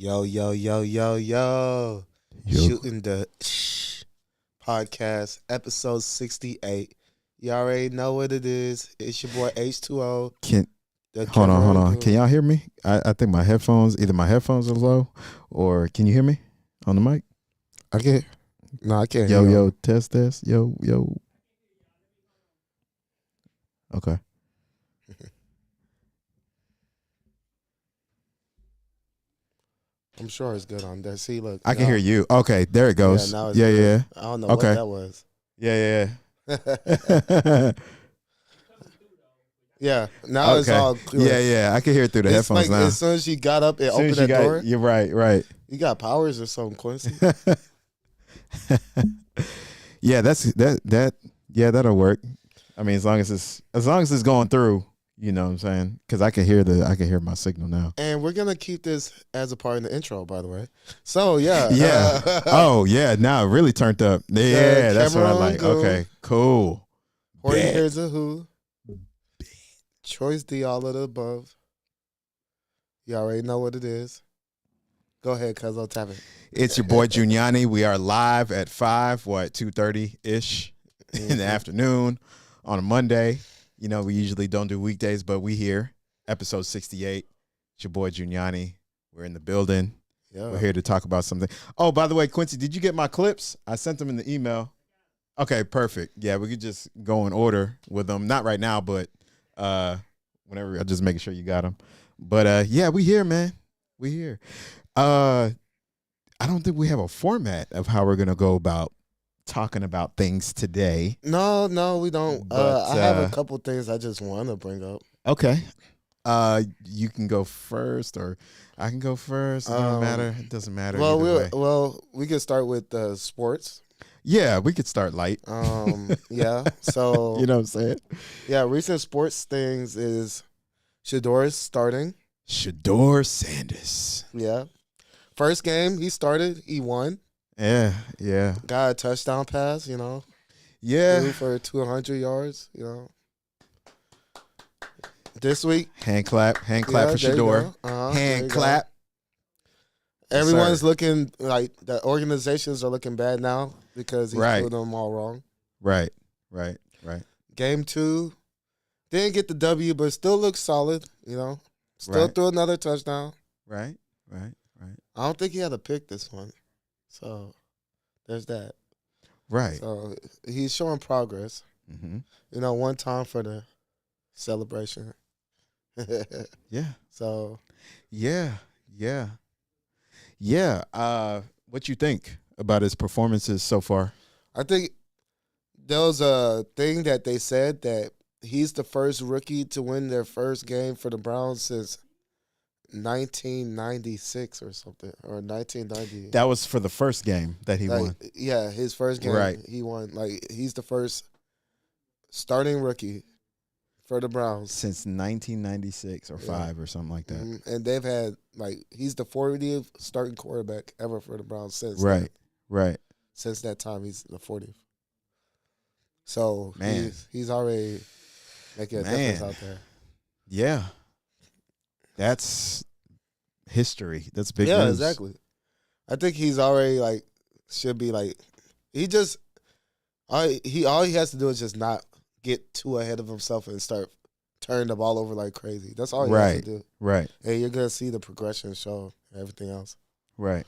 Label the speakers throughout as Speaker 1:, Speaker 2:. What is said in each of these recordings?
Speaker 1: Yo, yo, yo, yo, yo.
Speaker 2: Yo,
Speaker 1: Shooting the podcast, episode 68. You already know what it is. It's your boy H2O.
Speaker 2: can
Speaker 1: The
Speaker 2: hold on, hold
Speaker 1: Cameroon
Speaker 2: on.
Speaker 1: Goon.
Speaker 2: Can y'all hear me? I think either my headphones are low, or can you hear me on the mic?
Speaker 1: I can't. No, I can't
Speaker 2: Yo,
Speaker 1: hear
Speaker 2: yo,
Speaker 1: you.
Speaker 2: test, yo, yo. Okay.
Speaker 1: I'm sure it's good on there. See, look.
Speaker 2: I can hear you. Okay, there it
Speaker 1: Yeah,
Speaker 2: goes.
Speaker 1: now it's
Speaker 2: Yeah,
Speaker 1: good. I don't know
Speaker 2: Okay.
Speaker 1: what that was.
Speaker 2: yeah.
Speaker 1: Yeah, now it's
Speaker 2: Okay.
Speaker 1: all clear.
Speaker 2: Yeah. I can hear it through the
Speaker 1: It's
Speaker 2: headphones
Speaker 1: like
Speaker 2: now.
Speaker 1: as soon as you got up and
Speaker 2: As soon
Speaker 1: opened
Speaker 2: as you
Speaker 1: that door,
Speaker 2: you're right.
Speaker 1: you got powers or something, Quincy.
Speaker 2: Yeah, yeah, that'll work. I mean, as long as it's going through, you know what I'm saying? Because I can hear my signal now.
Speaker 1: And we're gonna keep this as a part of the intro, by the way. So yeah,
Speaker 2: Yeah. Oh yeah. Now it really turned up. Yeah, that's what I
Speaker 1: Cameroon
Speaker 2: like.
Speaker 1: Goon.
Speaker 2: Okay. Cool.
Speaker 1: Horny
Speaker 2: Bet.
Speaker 1: here's a who. Choice D, all of the above. You already know what it is. Go ahead, cuz I'll tap it.
Speaker 2: It's your boy Giuliani. We are live at 2:30 ish in the afternoon on a Monday. You know, we usually don't do weekdays, but we here. Episode 68. It's your boy Giuliani. We're in the building.
Speaker 1: Yeah.
Speaker 2: We're here to talk about something. Oh, by the way, Quincy, did you get my clips? I sent them in the email. Okay, perfect. Yeah, we could just go in order with them. Not right now, but whenever. I'm just making sure you got them. But yeah, we here, man. We here. I don't think we have a format of how we're gonna go about talking about things today.
Speaker 1: No, we don't.
Speaker 2: But,
Speaker 1: I have a couple things I just want to bring up.
Speaker 2: Okay. You can go first, or I can go first. It don't matter. It doesn't matter. Either way.
Speaker 1: We can start with sports.
Speaker 2: Yeah, we could start light.
Speaker 1: Yeah. So
Speaker 2: You know what I'm saying?
Speaker 1: yeah, recent sports things is Shedeur is starting.
Speaker 2: Shedeur Sanders.
Speaker 1: Yeah. First game he started, he won.
Speaker 2: Yeah.
Speaker 1: Got a touchdown pass, threw
Speaker 2: Yeah.
Speaker 1: for 200 yards, This week,
Speaker 2: Hand clap for
Speaker 1: there you
Speaker 2: Shedeur.
Speaker 1: go. There you
Speaker 2: Hand
Speaker 1: go.
Speaker 2: clap.
Speaker 1: Everyone's
Speaker 2: sir.
Speaker 1: looking like the organizations are looking bad now because he
Speaker 2: Right.
Speaker 1: threw them all wrong.
Speaker 2: Right.
Speaker 1: Game 2, didn't get the W, but still looks solid, Still
Speaker 2: Right.
Speaker 1: threw another touchdown.
Speaker 2: Right.
Speaker 1: I don't think he had a pick this one. So there's that.
Speaker 2: Right.
Speaker 1: So he's showing progress.
Speaker 2: Mm-hmm.
Speaker 1: One time for the celebration.
Speaker 2: Yeah.
Speaker 1: So
Speaker 2: Yeah. What you think about his performances so far?
Speaker 1: I think there was a thing that they said that he's the first rookie to win their first game for the Browns since 1996 or something, or 1990.
Speaker 2: That was for the first game that he won.
Speaker 1: Yeah, his first game
Speaker 2: Right.
Speaker 1: he won. Like, he's the first starting rookie for the Browns.
Speaker 2: Since 1996 or 5 or something like that.
Speaker 1: And they've had, he's the 40th starting quarterback ever for the Browns since.
Speaker 2: Right.
Speaker 1: Since that time, he's the 40th. So,
Speaker 2: Man.
Speaker 1: he's already making a difference out there.
Speaker 2: Yeah. That's history. That's big
Speaker 1: Yeah,
Speaker 2: news.
Speaker 1: exactly. I think he's already, should be, he just, all he has to do is just not get too ahead of himself and start turning the ball over like crazy. That's all he has to do.
Speaker 2: Right.
Speaker 1: And you're going to see the progression show and everything else.
Speaker 2: Right.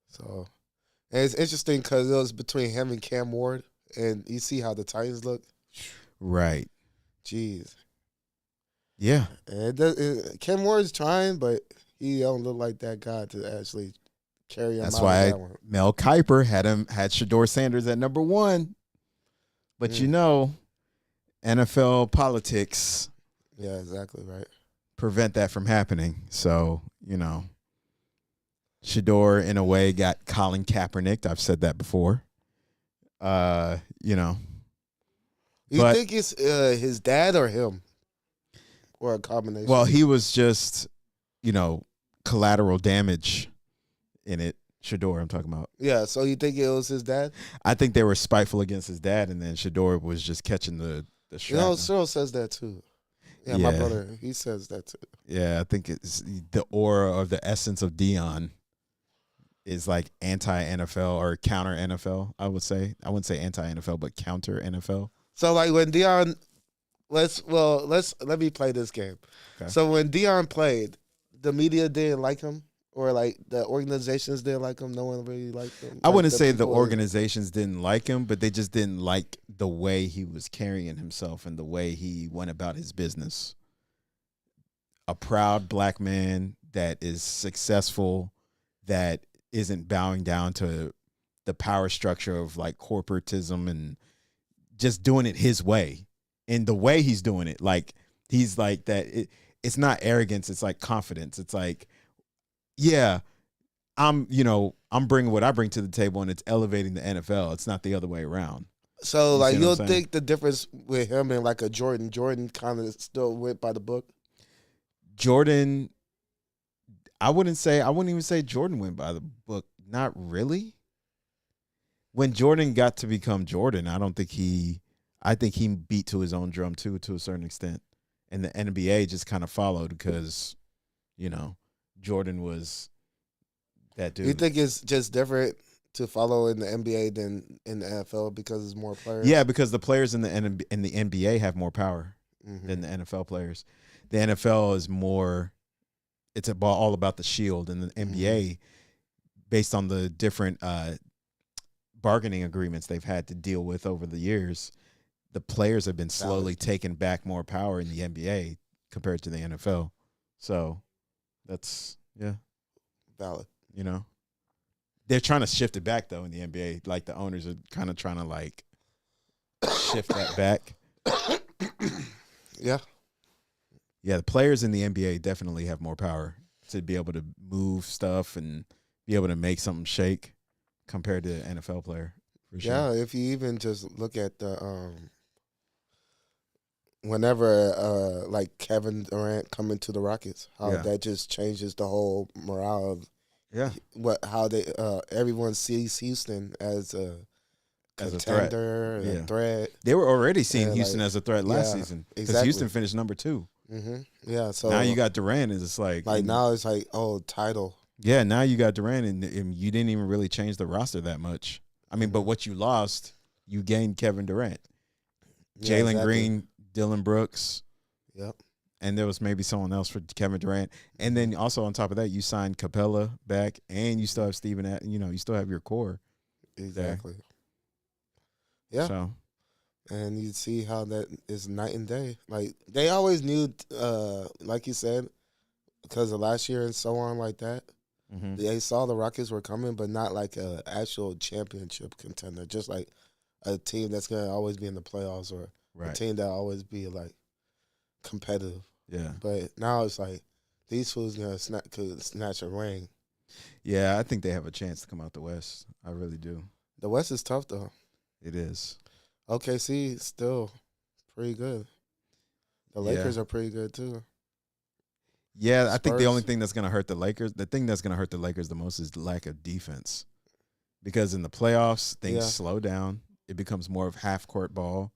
Speaker 1: So, and it's interesting because it was between him and Cam Ward, and you see how the Titans look.
Speaker 2: Right.
Speaker 1: Jeez.
Speaker 2: Yeah.
Speaker 1: And Cam Ward's trying, but he don't look like that guy to actually carry him
Speaker 2: That's
Speaker 1: out
Speaker 2: why
Speaker 1: of that one.
Speaker 2: Mel Kiper had Shedeur Sanders at number 1. But NFL politics
Speaker 1: Yeah, exactly right.
Speaker 2: prevent that from happening. So, Shedeur in a way got Colin Kaepernick. I've said that before.
Speaker 1: You
Speaker 2: But-
Speaker 1: think it's his dad or him? Or a combination?
Speaker 2: Well, he was just, collateral damage in it. Shedeur, I'm talking about.
Speaker 1: Yeah, so you think it was his dad?
Speaker 2: I think they were spiteful against his dad, and then Shedeur was just catching the shrapnel.
Speaker 1: Cyril says that too. Yeah, my brother, he says that too.
Speaker 2: Yeah, I think it's the aura or the essence of Dion is like anti-NFL or counter NFL, I would say. I wouldn't say anti-NFL, but counter NFL.
Speaker 1: So like when Dion, let me play this game.
Speaker 2: Okay.
Speaker 1: So when Dion played, the media didn't like him, or like the organizations didn't like him. No one really liked him.
Speaker 2: I
Speaker 1: Like,
Speaker 2: wouldn't say the
Speaker 1: people-
Speaker 2: organizations didn't like him, but they just didn't like the way he was carrying himself and the way he went about his business. A proud black man that is successful, that isn't bowing down to the power structure of like corporatism and just doing it his way. And the way he's doing it, like he's like that. It's not arrogance. It's like confidence. It's like, yeah, I'm bringing what I bring to the table, and it's elevating the NFL. It's not the other way around.
Speaker 1: So
Speaker 2: You
Speaker 1: like
Speaker 2: see what
Speaker 1: you'll
Speaker 2: I'm saying?
Speaker 1: think the difference with him and like a Jordan. Jordan kind of still went by the book.
Speaker 2: Jordan, I wouldn't even say Jordan went by the book. Not really. When Jordan got to become Jordan, I think he beat to his own drum too, to a certain extent. And the NBA just kind of followed because, Jordan was that dude.
Speaker 1: You think it's just different to follow in the NBA than in the NFL because there's more players?
Speaker 2: Yeah, because the players in the NBA have more power
Speaker 1: Mhm.
Speaker 2: than the NFL players. The NFL is more, it's all about the shield, and the NBA, based on the different bargaining agreements they've had to deal with over the years, the players have been slowly taking back more power in the NBA compared to the NFL. So that's,
Speaker 1: Valid.
Speaker 2: They're trying to shift it back though in the NBA. Like the owners are kind of trying to like shift that back.
Speaker 1: Yeah.
Speaker 2: Yeah, the players in the NBA definitely have more power to be able to move stuff and be able to make something shake compared to an NFL player. For sure.
Speaker 1: Yeah, if you even just look at the whenever like Kevin Durant coming to the Rockets, how that just changes the whole morale of how they everyone sees Houston as a contender, a threat.
Speaker 2: They were already seeing Houston as a threat last season because
Speaker 1: exactly.
Speaker 2: Houston finished number 2.
Speaker 1: Mm-hmm. Yeah, so
Speaker 2: now you got Durant, and it's like
Speaker 1: now it's like title.
Speaker 2: Yeah, now you got Durant, and you didn't even really change the roster that much. I mean, but what you lost, you gained Kevin Durant, Jalen Green, Dylan Brooks.
Speaker 1: Yep.
Speaker 2: And there was maybe someone else for Kevin Durant. And then also on top of that, you signed Capella back, and you still have Steven, you still have your core.
Speaker 1: Exactly.
Speaker 2: There.
Speaker 1: Yeah.
Speaker 2: So.
Speaker 1: And you see how that is night and day. Like, they always knew, like you said, because of last year and so on like that.
Speaker 2: Mm-hmm.
Speaker 1: They saw the Rockets were coming, but not like an actual championship contender. Just like a team that's going to always be in the playoffs or a team that always be, like, competitive.
Speaker 2: Yeah.
Speaker 1: But now it's like these fools going to snatch a ring.
Speaker 2: Yeah, I think they have a chance to come out the West. I really do.
Speaker 1: The West is tough, though.
Speaker 2: It is.
Speaker 1: OKC still pretty good. The Lakers are pretty good, too.
Speaker 2: Yeah,
Speaker 1: Spurs.
Speaker 2: I think the only thing that's going to hurt the Lakers, the thing that's going to hurt the Lakers the most is the lack of defense. Because in the playoffs, things slow down. It becomes more of half-court ball.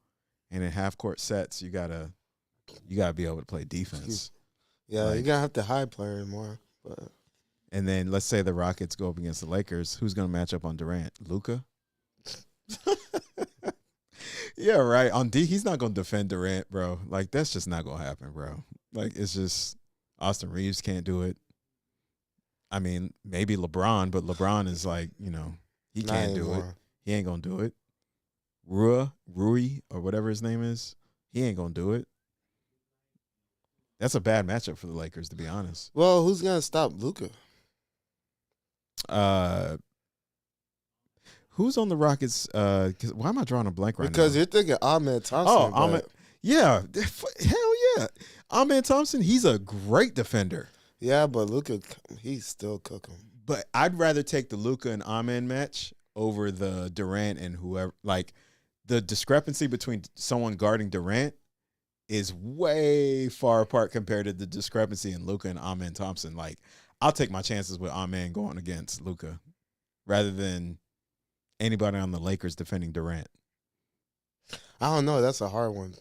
Speaker 2: And in half-court sets, you gotta be able to play defense.
Speaker 1: Yeah, you're going to have to hide players more. But.
Speaker 2: And then let's say the Rockets go up against the Lakers. Who's going to match up on Durant? Luka? Yeah, right. On D, he's not going to defend Durant, bro. Like, that's just not going to happen, bro. Like, it's just Austin Reeves can't do it. I mean, maybe LeBron, but LeBron is like, he can't do it. He ain't going to do it. Rui, or whatever his name is, he ain't going to do it. That's a bad matchup for the Lakers, to be honest.
Speaker 1: Well, who's going to stop Luka?
Speaker 2: Who's on the Rockets? Why am I drawing a blank right now?
Speaker 1: Because you're thinking Ahmed Thompson.
Speaker 2: Oh, Ahmed. Yeah. Hell yeah. Ahmed Thompson, he's a great defender.
Speaker 1: Yeah, but Luka, he's still cooking.
Speaker 2: But I'd rather take the Luka and Ahmed match over the Durant and whoever. Like, the discrepancy between someone guarding Durant is way far apart compared to the discrepancy in Luka and Ahmed Thompson. Like, I'll take my chances with Ahmed going against Luka rather than anybody on the Lakers defending Durant.
Speaker 1: I don't know. That's a hard one.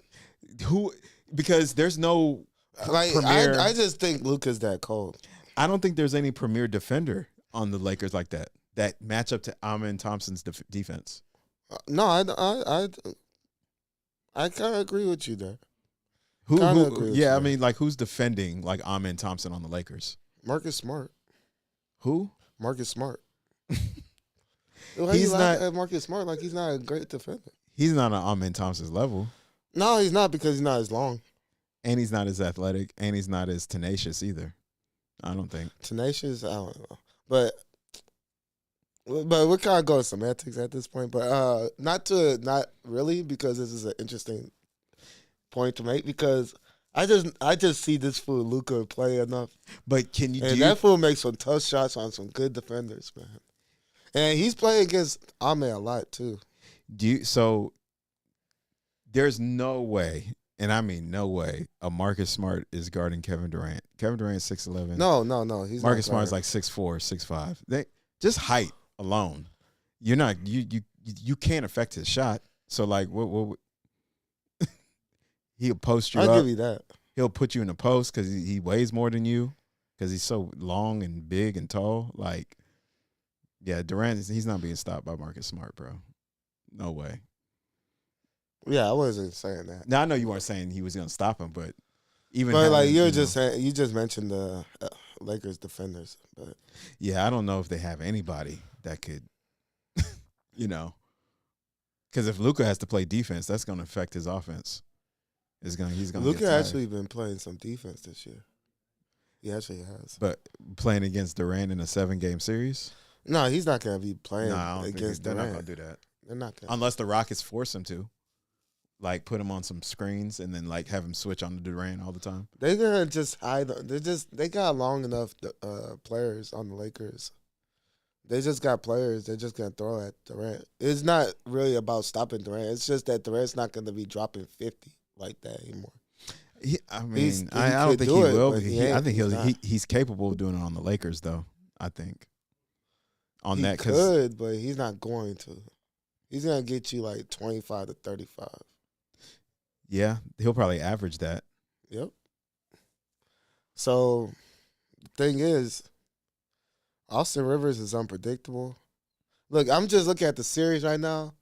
Speaker 2: because there's no
Speaker 1: Like
Speaker 2: premier.
Speaker 1: I just think Luka's that cold.
Speaker 2: I don't think there's any premier defender on the Lakers like that match up to Amen Thompson's defense.
Speaker 1: No, I kind of agree with you there.
Speaker 2: I mean, like, who's defending like Amen Thompson on the Lakers?
Speaker 1: Marcus Smart.
Speaker 2: Who?
Speaker 1: Marcus Smart.
Speaker 2: He's not
Speaker 1: at Marcus Smart. Like he's not a great defender.
Speaker 2: He's not on Amen Thompson's level.
Speaker 1: No, he's not because he's not as long.
Speaker 2: And he's not as athletic, and he's not as tenacious either. I don't think.
Speaker 1: Tenacious, I don't know. But we're kind of going semantics at this point. But not really, because this is an interesting point to make, because I just see this fool Luka play enough.
Speaker 2: But
Speaker 1: that fool makes some tough shots on some good defenders, man. And he's playing against Ame a lot too.
Speaker 2: So there's no way, and I mean no way, a Marcus Smart is guarding Kevin Durant. Kevin Durant's 6'11".
Speaker 1: No. He's
Speaker 2: Marcus Smart's like 6'4", 6'5". They just height alone. You're not you can't affect his shot. So like what he'll post you up.
Speaker 1: I'll give you that.
Speaker 2: He'll put you in the post because he weighs more than you, because he's so long and big and tall. Like, yeah, Durant, he's not being stopped by Marcus Smart, bro. No way.
Speaker 1: Yeah, I wasn't saying that.
Speaker 2: Now I know you weren't saying he was going to stop him, but
Speaker 1: you just mentioned the Lakers defenders, but
Speaker 2: yeah, I don't know if they have anybody that could, because if Luka has to play defense, that's going to affect his offense. He's going to.
Speaker 1: Luka actually been playing some defense this year. He actually has.
Speaker 2: But playing against Durant in a 7-game series?
Speaker 1: No, he's not going to be playing against Durant.
Speaker 2: They're not going to do that.
Speaker 1: They're not going to.
Speaker 2: Unless the Rockets force him to. Like, put him on some screens and then, like, have him switch on to Durant all the time.
Speaker 1: They're going to just hide. They got long enough players on the Lakers. They just got players. They're just going to throw at Durant. It's not really about stopping Durant. It's just that Durant's not going to be dropping 50 like that anymore.
Speaker 2: I don't think he will. I think he's capable of doing it on the Lakers, though. I think
Speaker 1: he could, but he's not going to. He's gonna get you like 25 to 35.
Speaker 2: Yeah, he'll probably average that.
Speaker 1: Yep. So, the thing is, Austin Rivers is unpredictable. Look, I'm just looking at the series right now.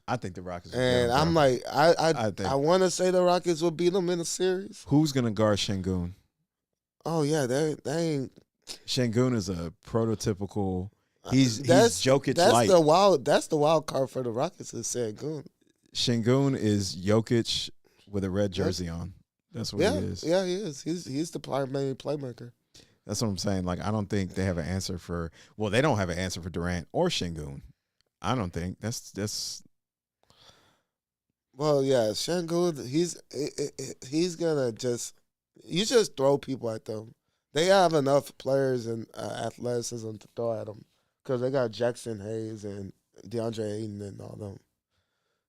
Speaker 2: I think the Rockets will
Speaker 1: and I'm like, I want to say the Rockets will beat them in the series.
Speaker 2: Who's going to guard Şengün?
Speaker 1: Oh, yeah, they ain't.
Speaker 2: Şengün is a prototypical. He's Jokic light.
Speaker 1: That's the wild card for the Rockets is Şengün.
Speaker 2: Şengün is Jokic with a red jersey on. That's what he is.
Speaker 1: Yeah, he is. He's the primary playmaker.
Speaker 2: That's what I'm saying. Like, I don't think they have an answer for. Well, they don't have an answer for Durant or Şengün. I don't think that's.
Speaker 1: Well, yeah, Şengün, he's gonna you just throw people at them. They have enough players and athleticism to throw at them because they got Jackson Hayes and DeAndre Ayton and all them.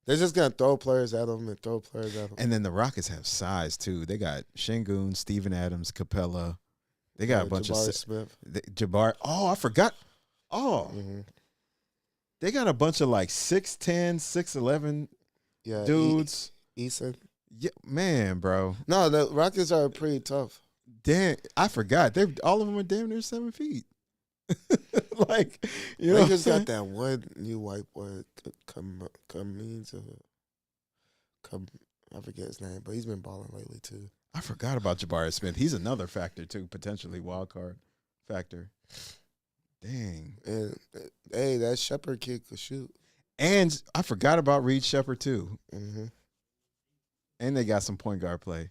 Speaker 1: They're just gonna throw players at them and throw players at them.
Speaker 2: And then the Rockets have size too. They got Şengün, Steven Adams, Capella. They got a bunch
Speaker 1: Jabari
Speaker 2: of
Speaker 1: Smith.
Speaker 2: Jabari. Oh, I forgot. Oh, They got a bunch of like 6'10", 6'11".
Speaker 1: Yeah,
Speaker 2: dudes.
Speaker 1: Eason.
Speaker 2: Yeah, man, bro.
Speaker 1: No, the Rockets are pretty tough.
Speaker 2: Damn, I forgot. All of them are damn near 7 feet. Like,
Speaker 1: They just got that one new white boy I forget his name, but he's been balling lately too.
Speaker 2: I forgot about Jabari Smith. He's another factor too, potentially wild card factor. Dang.
Speaker 1: And hey, that Shepherd kid could shoot.
Speaker 2: And I forgot about Reed Shepherd too.
Speaker 1: Mm-hmm.
Speaker 2: And they got some point guard play.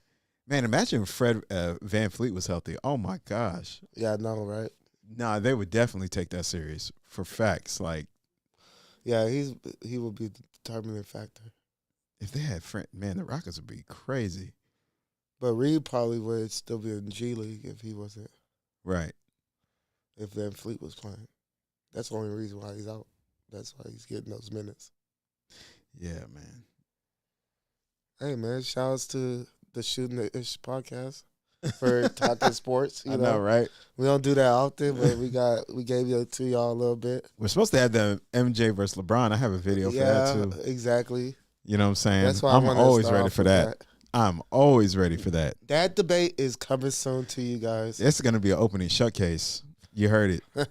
Speaker 2: Man, imagine if Fred Van Fleet was healthy. Oh my gosh.
Speaker 1: Yeah, I know, right?
Speaker 2: Nah, they would definitely take that series for facts. Like,
Speaker 1: yeah, he would be the determining factor.
Speaker 2: If they had Fred, man, the Rockets would be crazy.
Speaker 1: But Reed probably would still be in G League if he wasn't.
Speaker 2: Right.
Speaker 1: If Van Fleet was playing. That's the only reason why he's out. That's why he's getting those minutes.
Speaker 2: Yeah, man.
Speaker 1: Hey, man, shout outs to the Shootin' the Ish podcast for talking sports. You
Speaker 2: know, right?
Speaker 1: We don't do that often, but we gave it to y'all a little bit.
Speaker 2: We're supposed to have the MJ versus LeBron. I have a video for that too.
Speaker 1: Exactly.
Speaker 2: You know what I'm saying?
Speaker 1: That's why
Speaker 2: I'm always ready for that. I'm always ready for that.
Speaker 1: That debate is coming soon to you guys.
Speaker 2: It's going to be an opening shut case. You heard it.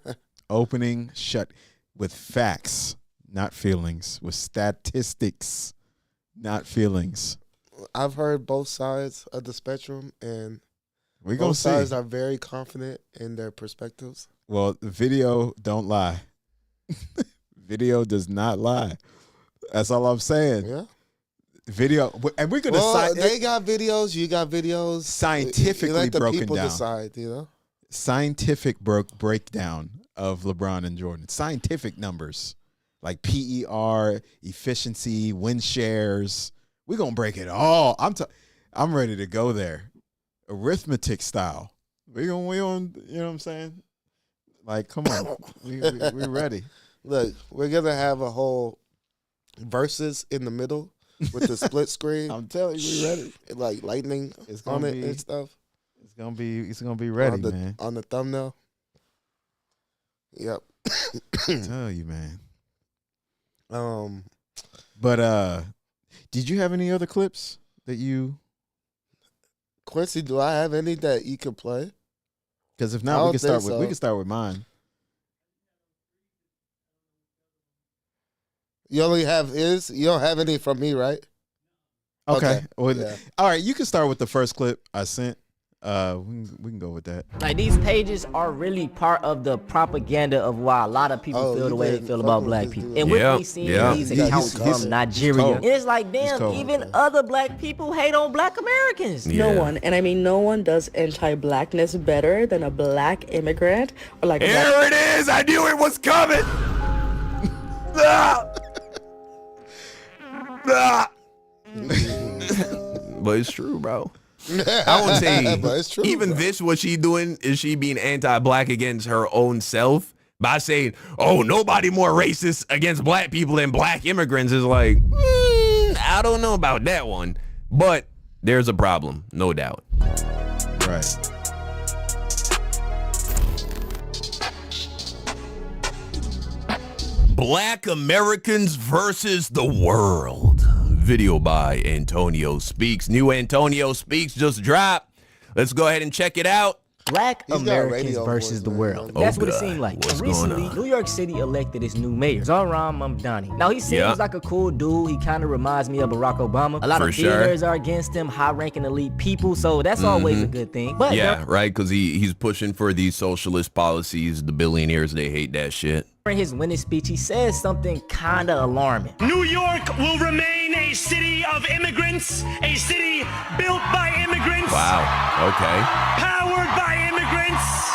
Speaker 2: Opening shut with facts, not feelings, with statistics, not feelings.
Speaker 1: I've heard both sides of the spectrum, and
Speaker 2: We're gonna
Speaker 1: both
Speaker 2: see.
Speaker 1: sides are very confident in their perspectives.
Speaker 2: Well, the video don't lie. Video does not lie. That's all I'm saying.
Speaker 1: Yeah.
Speaker 2: Video, and we're gonna
Speaker 1: Well, they got videos. You got videos.
Speaker 2: Scientifically
Speaker 1: You let the
Speaker 2: broken
Speaker 1: people
Speaker 2: down.
Speaker 1: decide.
Speaker 2: Scientific breakdown of LeBron and Jordan. Scientific numbers like PER, efficiency, win shares. We're gonna break it all. I'm ready to go there, arithmetic style. We on. You know what I'm saying? Like, come on, we're ready.
Speaker 1: Look, we're gonna have a whole versus in the middle with the split screen.
Speaker 2: I'm telling you, we're ready.
Speaker 1: Like lightning on it and stuff.
Speaker 2: It's gonna be ready, man.
Speaker 1: On the thumbnail. Yep.
Speaker 2: I tell you, man.
Speaker 1: Um,
Speaker 2: But did you have any other clips that you?
Speaker 1: Quincy, do I have any that you could play?
Speaker 2: Because if
Speaker 1: I
Speaker 2: not,
Speaker 1: don't
Speaker 2: we can start
Speaker 1: think
Speaker 2: with
Speaker 1: so.
Speaker 2: we can start with mine.
Speaker 1: You only have his. You don't have any from me, right?
Speaker 2: Okay. Well,
Speaker 1: yeah.
Speaker 2: all right. You can start with the first clip I sent. We can go with that.
Speaker 3: Like, these pages are really part of the propaganda of why a lot of people feel the way they feel about black people. And what we see in these accounts from Nigeria.
Speaker 2: cold.
Speaker 3: And it's like, damn,
Speaker 2: cold.
Speaker 3: even other black people hate on black Americans.
Speaker 4: No one, and I mean no one does anti-blackness better than a black immigrant or like a black
Speaker 5: Here it is. I knew it was coming. Ah. Ah. But it's true, bro. I would say
Speaker 1: But it's true,
Speaker 5: even
Speaker 1: bro.
Speaker 5: this, what she doing is she being anti-black against her own self by saying, oh, nobody more racist against black people than black immigrants is like, I don't know about that one. But there's a problem, no doubt.
Speaker 2: Right.
Speaker 5: Black Americans versus the world. Video by Antonio Speaks. New Antonio Speaks just dropped. Let's go ahead and check it out.
Speaker 3: Black
Speaker 1: He's got
Speaker 3: Americans
Speaker 1: radio
Speaker 3: versus
Speaker 1: voice,
Speaker 3: the
Speaker 1: man.
Speaker 3: world.
Speaker 1: Oh,
Speaker 3: That's what it
Speaker 5: God.
Speaker 3: seemed like.
Speaker 5: What's
Speaker 3: Recently,
Speaker 5: going on?
Speaker 3: New York City elected its new mayor, Zohran Mamdani. Now, he seems like a cool dude. He kind of reminds me of Barack Obama. A lot
Speaker 5: For
Speaker 3: of
Speaker 5: sure.
Speaker 3: billionaires are against him, high-ranking elite people, so that's always a good thing. But
Speaker 5: Yeah, right, because he's pushing for these socialist policies. The billionaires, they hate that shit.
Speaker 3: during his winning speech, he says something kind of alarming.
Speaker 6: New York will remain a city of immigrants, a city built by immigrants,
Speaker 5: Wow, okay.
Speaker 6: powered by immigrants.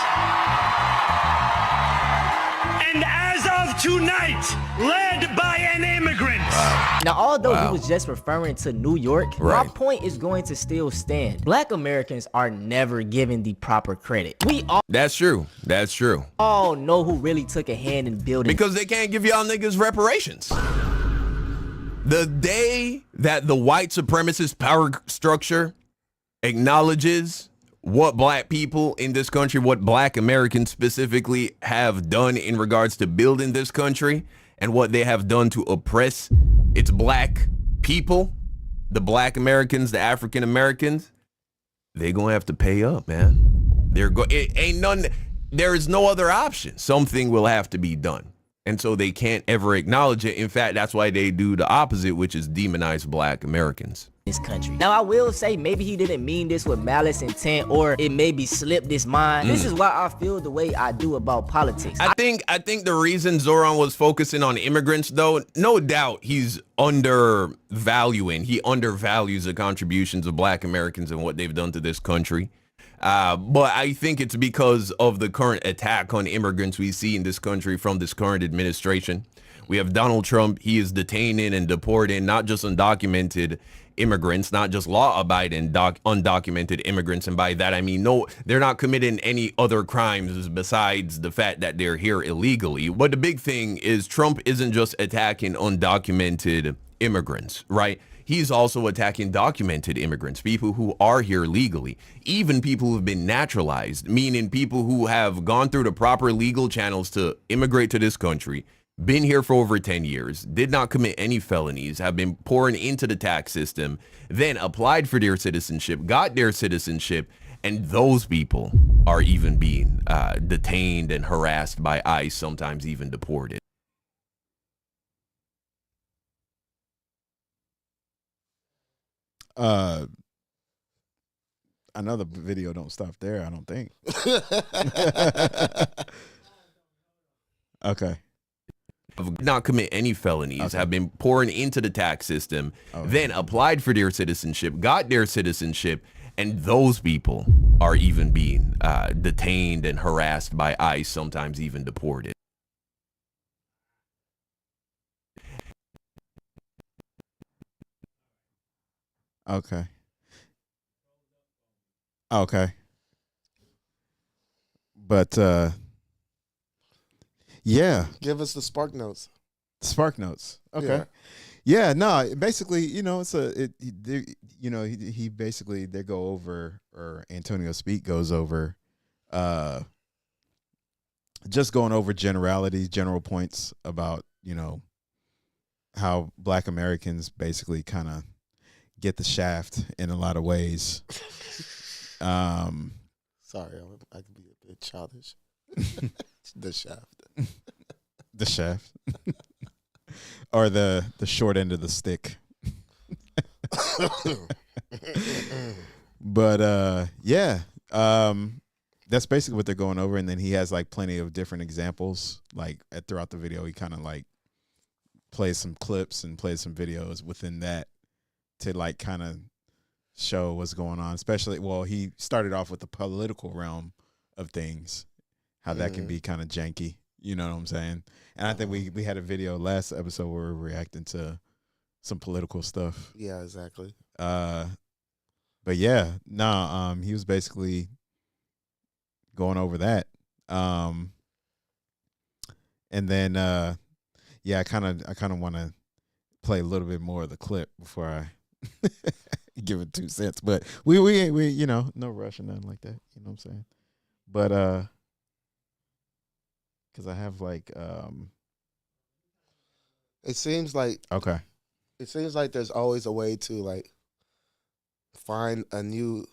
Speaker 6: And as of tonight, led by an immigrant.
Speaker 3: Now, although
Speaker 5: Wow.
Speaker 3: he was just referring to New York, my
Speaker 5: Right.
Speaker 3: point is going to still stand. Black Americans are never given the proper credit. We
Speaker 5: That's true. That's true.
Speaker 3: all know who really took a hand in building.
Speaker 5: Because they can't give y'all niggas reparations. The day that the white supremacist power structure acknowledges what black people in this country, what black Americans specifically have done in regards to building this country and what they have done to oppress its black people, the black Americans, the African Americans, they're going to have to pay up, man. It ain't none. There is no other option. Something will have to be done. And so they can't ever acknowledge it. In fact, that's why they do the opposite, which is demonize black Americans.
Speaker 3: this country. Now, I will say maybe he didn't mean this with malice intent, or it maybe slipped his mind. This is why I feel the way I do about politics.
Speaker 5: I think the reason Zoran was focusing on immigrants, though, no doubt he undervalues the contributions of black Americans and what they've done to this country. But I think it's because of the current attack on immigrants we see in this country from this current administration. We have Donald Trump. He is detaining and deporting not just undocumented immigrants, not just law-abiding undocumented immigrants. And by that, I mean, no, they're not committing any other crimes besides the fact that they're here illegally. But the big thing is Trump isn't just attacking undocumented immigrants, right? He's also attacking documented immigrants, people who are here legally, even people who've been naturalized, meaning people who have gone through the proper legal channels to immigrate to this country, been here for over 10 years, did not commit any felonies, have been pouring into the tax system, then applied for their citizenship, got their citizenship, and those people are even being detained and harassed by ICE, sometimes even deported.
Speaker 2: I know the video don't stop there, I don't think. Okay.
Speaker 5: Not commit any felonies, have been pouring into the tax system, then applied for their citizenship, got their citizenship, and those people are even being detained and harassed by ICE, sometimes even deported.
Speaker 2: Okay. Okay. But yeah.
Speaker 1: Give us the spark notes.
Speaker 2: Spark notes. Okay. Yeah, no, basically, you know, he basically, they go over, or Antonio Speak goes over, just going over generalities, general points about, you know, how Black Americans basically kind of get the shaft in a lot of ways.
Speaker 1: Sorry, I could be a bit childish. The shaft.
Speaker 2: The shaft. Or the short end of the stick. But yeah. That's basically what they're going over. And then he has like plenty of different examples. Like throughout the video, he kind of like plays some clips and plays some videos within that to like kind of show what's going on. Especially, well, he started off with the political realm of things, how that can be kind of janky. You know what I'm saying? And I think we had a video last episode where we were reacting to some political stuff.
Speaker 1: Yeah, exactly.
Speaker 2: But yeah, he was basically going over that. And then I kind of want to play a little bit more of the clip before I give it 2 cents. But we you know, no rush or nothing like that. You know what I'm saying? But because I have like
Speaker 1: it seems like there's always a way to like find a new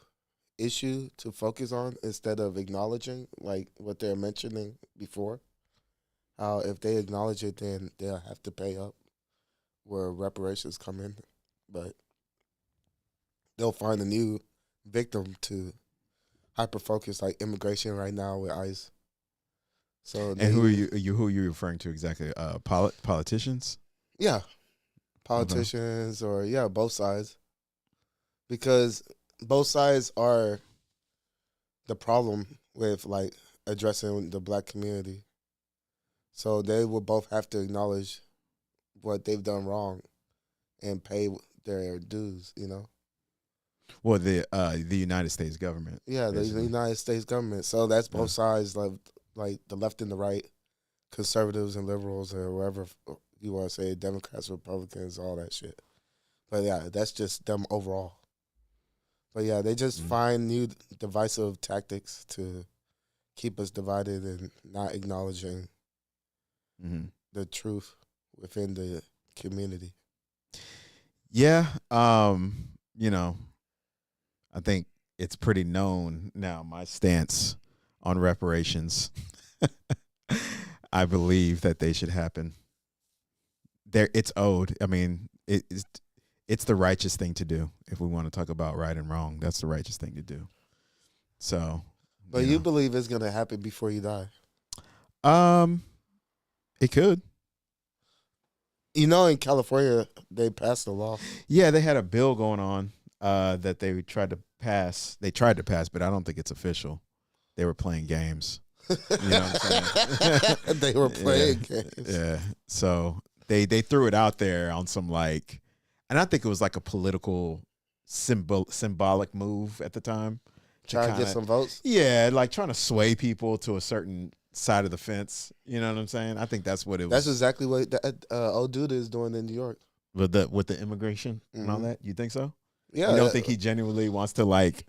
Speaker 1: issue to focus on instead of acknowledging like what they're mentioning before. How if they acknowledge it, then they'll have to pay up where reparations come in, but they'll find a new victim to hyper focus, like immigration right now with ICE. So
Speaker 2: and who are you referring to exactly? Politicians?
Speaker 1: Yeah, politicians or both sides, because both sides are the problem with like addressing the Black community. So they will both have to acknowledge what they've done wrong and pay their dues. You know.
Speaker 2: Well, the United States government.
Speaker 1: Yeah, the United States government. So that's both sides, like the left and the right, conservatives and liberals, or whatever you want to say, Democrats, Republicans, all that shit. But yeah, that's just them overall. But yeah, they just find new divisive tactics to keep us divided and not acknowledging the truth within the community.
Speaker 2: Yeah, you know, I think it's pretty known now my stance on reparations. I believe that they should happen. It's owed. I mean, it's the righteous thing to do. If we want to talk about right and wrong, that's the righteous thing to do. So,
Speaker 1: but you believe it's gonna happen before you die?
Speaker 2: It could.
Speaker 1: You know, in California, they passed a law.
Speaker 2: Yeah, they had a bill going on that they tried to pass. They tried to pass, but I don't think it's official. They were playing games. You know what I'm saying?
Speaker 1: They were playing games.
Speaker 2: Yeah. So they threw it out there on some like, and I think it was like a political symbolic move at the time.
Speaker 1: Trying to get some votes?
Speaker 2: Yeah, like trying to sway people to a certain side of the fence. You know what I'm saying? I think that's what it was.
Speaker 1: That's exactly what old dude is doing in New York.
Speaker 2: With the immigration and all that? You think so?
Speaker 1: Yeah.
Speaker 2: You don't think he genuinely wants to like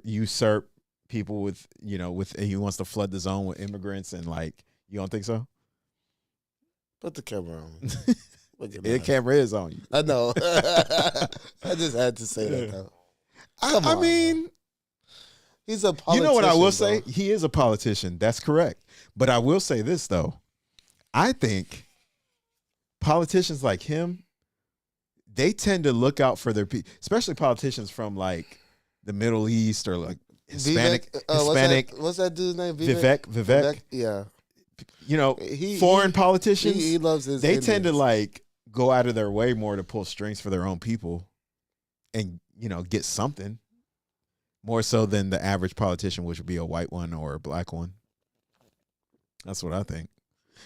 Speaker 2: usurp people with, you know, he wants to flood the zone with immigrants and like, you don't think so?
Speaker 1: Put the camera on.
Speaker 2: The camera is on you.
Speaker 1: I know. I just had to say that though.
Speaker 2: I mean,
Speaker 1: bro. He's a politician.
Speaker 2: You know what I will
Speaker 1: bro.
Speaker 2: say? He is a politician. That's correct. But I will say this though. I think politicians like him, they tend to look out for their people, especially politicians from like the Middle East or like Hispanic.
Speaker 1: What's that dude's name?
Speaker 2: Vivek.
Speaker 1: Yeah.
Speaker 2: You know, foreign politicians.
Speaker 1: He loves his.
Speaker 2: They
Speaker 1: Indians.
Speaker 2: tend to like go out of their way more to pull strings for their own people, and get something more so than the average politician, which would be a white one or a black one. That's what I think.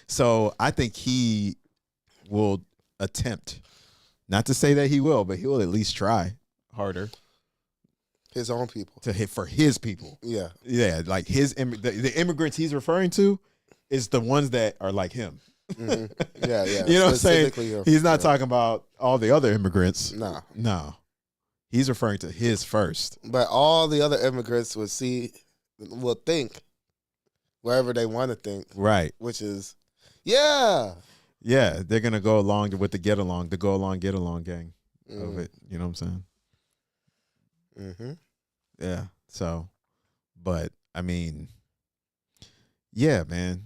Speaker 2: So I think he will attempt, not to say that he will, but he will at least try harder.
Speaker 1: His own people.
Speaker 2: To hit for his people.
Speaker 1: Yeah.
Speaker 2: Yeah, like the immigrants he's referring to is the ones that are like him.
Speaker 1: Mm-hmm. Yeah.
Speaker 2: You know what I'm saying? He's not talking about all the other immigrants. No. He's referring to his first.
Speaker 1: But all the other immigrants will think wherever they want to think.
Speaker 2: Right.
Speaker 1: Which is, yeah.
Speaker 2: Yeah, they're going to go along with the get along gang of it. You know what I'm saying?
Speaker 1: Mm-hmm.
Speaker 2: Yeah. So, but I mean, yeah, man.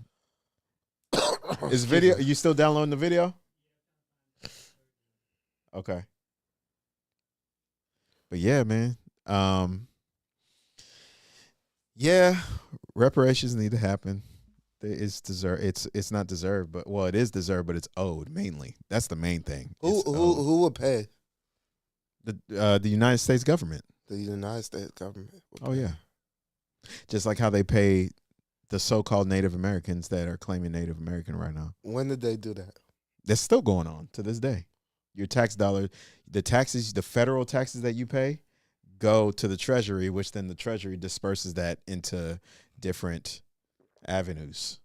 Speaker 2: Is video? Are you still downloading the video? Okay. But yeah, man. Yeah, reparations need to happen. It's deserved. It's not deserved, but it is deserved, but it's owed mainly. That's the main thing.
Speaker 1: Who would pay?
Speaker 2: The United States government.
Speaker 1: The United States government.
Speaker 2: Oh yeah. Just like how they pay the so-called Native Americans that are claiming Native American right now.
Speaker 1: When did they do that?
Speaker 2: That's still going on to this day. Your tax dollar, the federal taxes that you pay go to the Treasury, which then the Treasury disperses that into different avenues.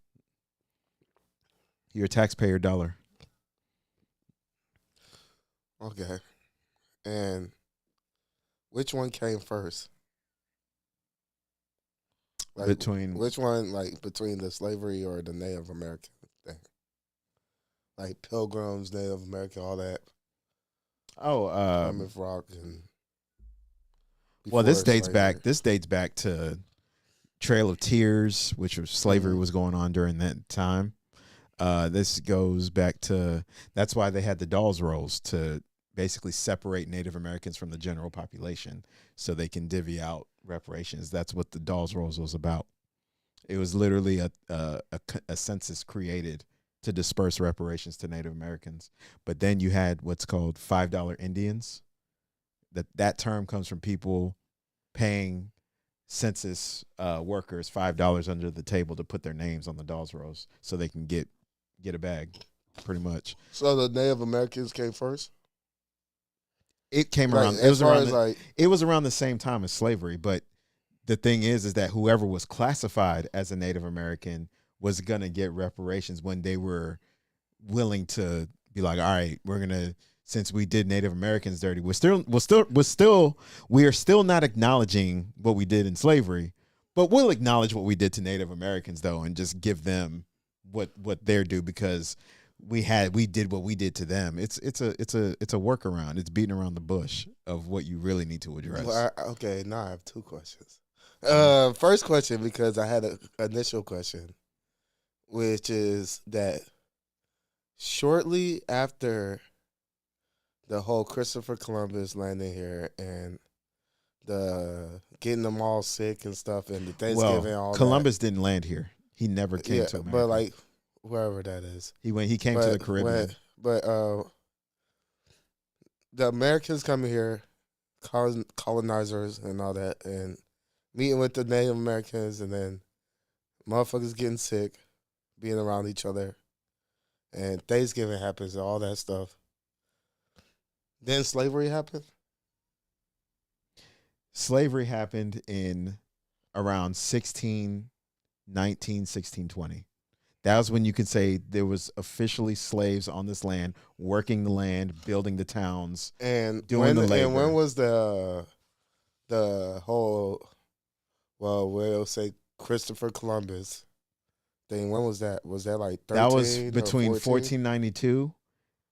Speaker 2: Your taxpayer dollar.
Speaker 1: Okay. And which one came first? Between the slavery or the Native American thing? Like Pilgrims, Native American, all that. Plymouth Rock and.
Speaker 2: This dates back. This dates back to Trail of Tears, which was slavery was going on during that time. This goes back to that's why they had the Dawes Rolls to basically separate Native Americans from the general population, so they can divvy out reparations. That's what the Dawes Rolls was about. It was literally a census created to disperse reparations to Native Americans. But then you had what's called $5 Indians. That term comes from people paying census workers $5 under the table to put their names on the Dawes Rolls so they can get a bag, pretty much.
Speaker 1: So the Native Americans came first?
Speaker 2: It came around. It was around the same time as slavery, but the thing is that whoever was classified as a Native American was gonna get reparations when they were willing to be like, all right, since we did Native Americans dirty, we are still not acknowledging what we did in slavery, but we'll acknowledge what we did to Native Americans though, and just give them what they're due because we did what we did to them. It's a workaround. It's beating around the bush of what you really need to address.
Speaker 1: Well, okay, now I have two questions. First question, because I had an initial question, which is that shortly after the whole Christopher Columbus landing here and the getting them all sick and stuff and the Thanksgiving, all
Speaker 2: Columbus didn't land here. He never came to America.
Speaker 1: But like wherever that is.
Speaker 2: He came to the Caribbean.
Speaker 1: But the Americans coming here, colonizers and all that, and meeting with the Native Americans, and then motherfuckers getting sick, being around each other, and Thanksgiving happens and all that stuff. Then slavery happened?
Speaker 2: Slavery happened in around 1619, 1620. That was when you could say there was officially slaves on this land, working the land, building the towns,
Speaker 1: and
Speaker 2: doing the labor.
Speaker 1: And when was the whole, well, we'll say Christopher Columbus thing. When was that? Was that like 13
Speaker 2: That was
Speaker 1: or
Speaker 2: between
Speaker 1: 14?
Speaker 2: 1492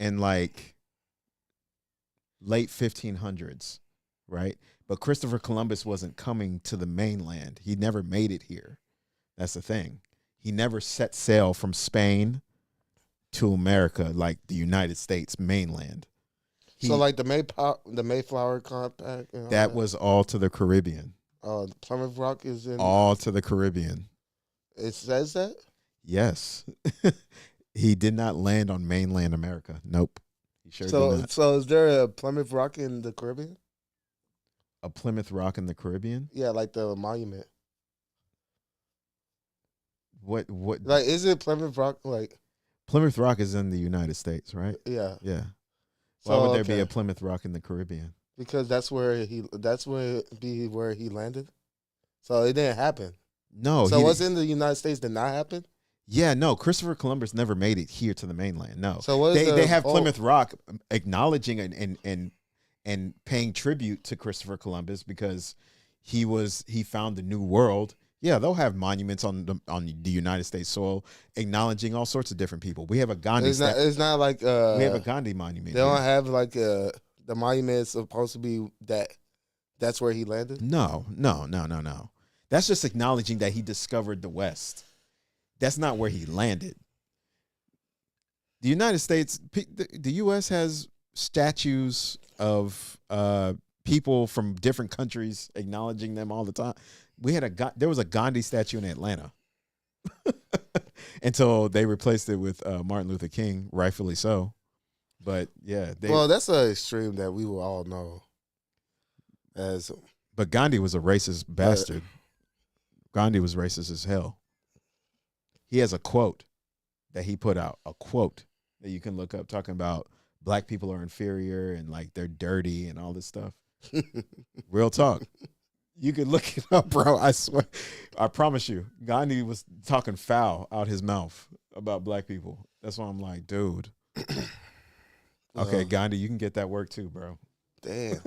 Speaker 2: and like late 1500s, right? But Christopher Columbus wasn't coming to the mainland. He never made it here. That's the thing. He never set sail from Spain to America, like the United States mainland.
Speaker 1: So like the Mayflower Compact.
Speaker 2: That was all to the Caribbean.
Speaker 1: Plymouth Rock is in
Speaker 2: all to the Caribbean.
Speaker 1: It says that?
Speaker 2: Yes. He did not land on mainland America. Nope. He sure did not.
Speaker 1: So is there a Plymouth Rock in the Caribbean?
Speaker 2: A Plymouth Rock in the Caribbean?
Speaker 1: Yeah, like the monument.
Speaker 2: What
Speaker 1: like is it Plymouth Rock like
Speaker 2: Plymouth Rock is in the United States, right?
Speaker 1: Yeah.
Speaker 2: Yeah. Why would there be a Plymouth Rock in the Caribbean?
Speaker 1: Because that's where he landed. So it didn't happen.
Speaker 2: No.
Speaker 1: So what's in the United States did not happen?
Speaker 2: Yeah, no. Christopher Columbus never made it here to the mainland. No.
Speaker 1: So what
Speaker 2: they have Plymouth Rock acknowledging and paying tribute to Christopher Columbus because he found the New World. Yeah, they'll have monuments on the United States soil acknowledging all sorts of different people. We have a Gandhi.
Speaker 1: It's not like
Speaker 2: we have a Gandhi monument.
Speaker 1: They don't have like the monument is supposed to be that's where he landed.
Speaker 2: No. That's just acknowledging that he discovered the West. That's not where he landed. The United States, the U.S. has statues of people from different countries acknowledging them all the time. There was a Gandhi statue in Atlanta until they replaced it with Martin Luther King, rightfully so. But yeah,
Speaker 1: that's an extreme that we will all know.
Speaker 2: But Gandhi was a racist bastard. Gandhi was racist as hell. He has a quote that he put out, a quote that you can look up talking about black people are inferior and like they're dirty and all this stuff. Real talk. You can look it up, bro. I swear. I promise you. Gandhi was talking foul out his mouth about black people. That's why I'm like, dude. Okay, Gandhi, you can get that work too, bro.
Speaker 1: Damn.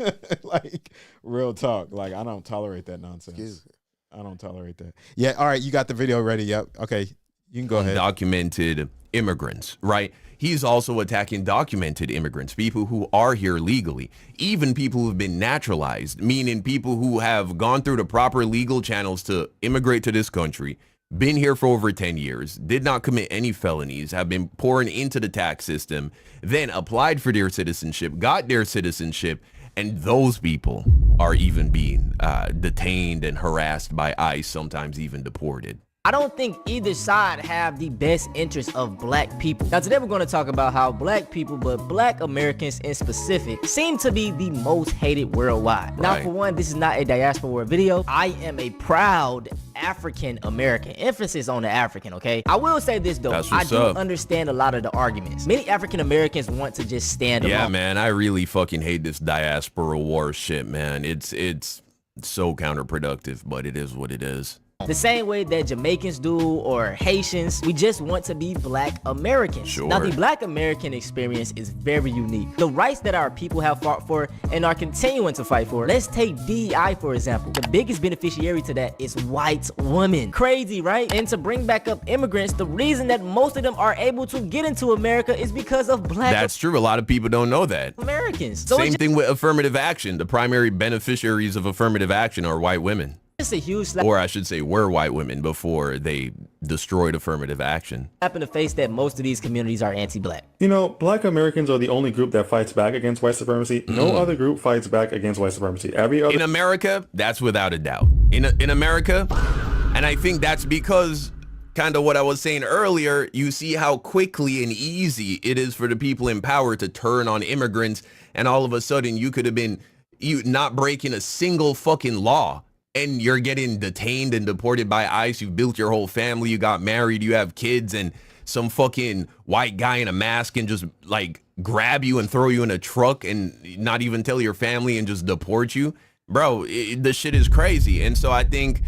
Speaker 2: Like, real talk. Like, I don't tolerate that nonsense. I don't tolerate that. Yeah, all right, you got the video ready. Yep. Okay, you can go ahead.
Speaker 5: Undocumented immigrants, right? He's also attacking documented immigrants, people who are here legally, even people who've been naturalized, meaning people who have gone through the proper legal channels to immigrate to this country, been here for over 10 years, did not commit any felonies, have been pouring into the tax system, then applied for their citizenship, got their citizenship, and those people are even being detained and harassed by ICE, sometimes even deported.
Speaker 3: I don't think either side have the best interest of black people. Now today we're going to talk about how black people, but black Americans in specific, seem to be the most hated worldwide. Now for one, this is not a diaspora video. I am a proud African American. Emphasis on the African, okay? I will say this though, I do understand a lot of the arguments. Many African Americans want to just stand alone.
Speaker 5: Yeah, man, I really fucking hate this diaspora war shit, man. It's so counterproductive, but it is what it is.
Speaker 3: The same way that Jamaicans do or Haitians, we just want to be black Americans.
Speaker 5: Sure.
Speaker 3: Now the black American experience is very unique. The rights that our people have fought for and are continuing to fight for. Let's take DEI for example. The biggest beneficiary to that is white women. Crazy, right? And to bring back up immigrants, the reason that most of them are able to get into America is because of black
Speaker 5: That's true. A lot of people don't know that.
Speaker 3: Americans. So
Speaker 5: same thing with affirmative action. The primary beneficiaries of affirmative action are white women.
Speaker 3: It's a huge slap,
Speaker 5: or I should say were white women before they destroyed affirmative action.
Speaker 3: Slap in the face that most of these communities are anti-black.
Speaker 7: You know, black Americans are the only group that fights back against white supremacy. No other group fights back against white supremacy. Every other
Speaker 5: in America, that's without a doubt. In America, and I think that's because kind of what I was saying earlier, you see how quickly and easy it is for the people in power to turn on immigrants, and all of a sudden you could have been not breaking a single fucking law. And you're getting detained and deported by ICE. You've built your whole family. You got married. You have kids. And some fucking white guy in a mask can just like grab you and throw you in a truck and not even tell your family and just deport you. Bro, the shit is crazy. And so I think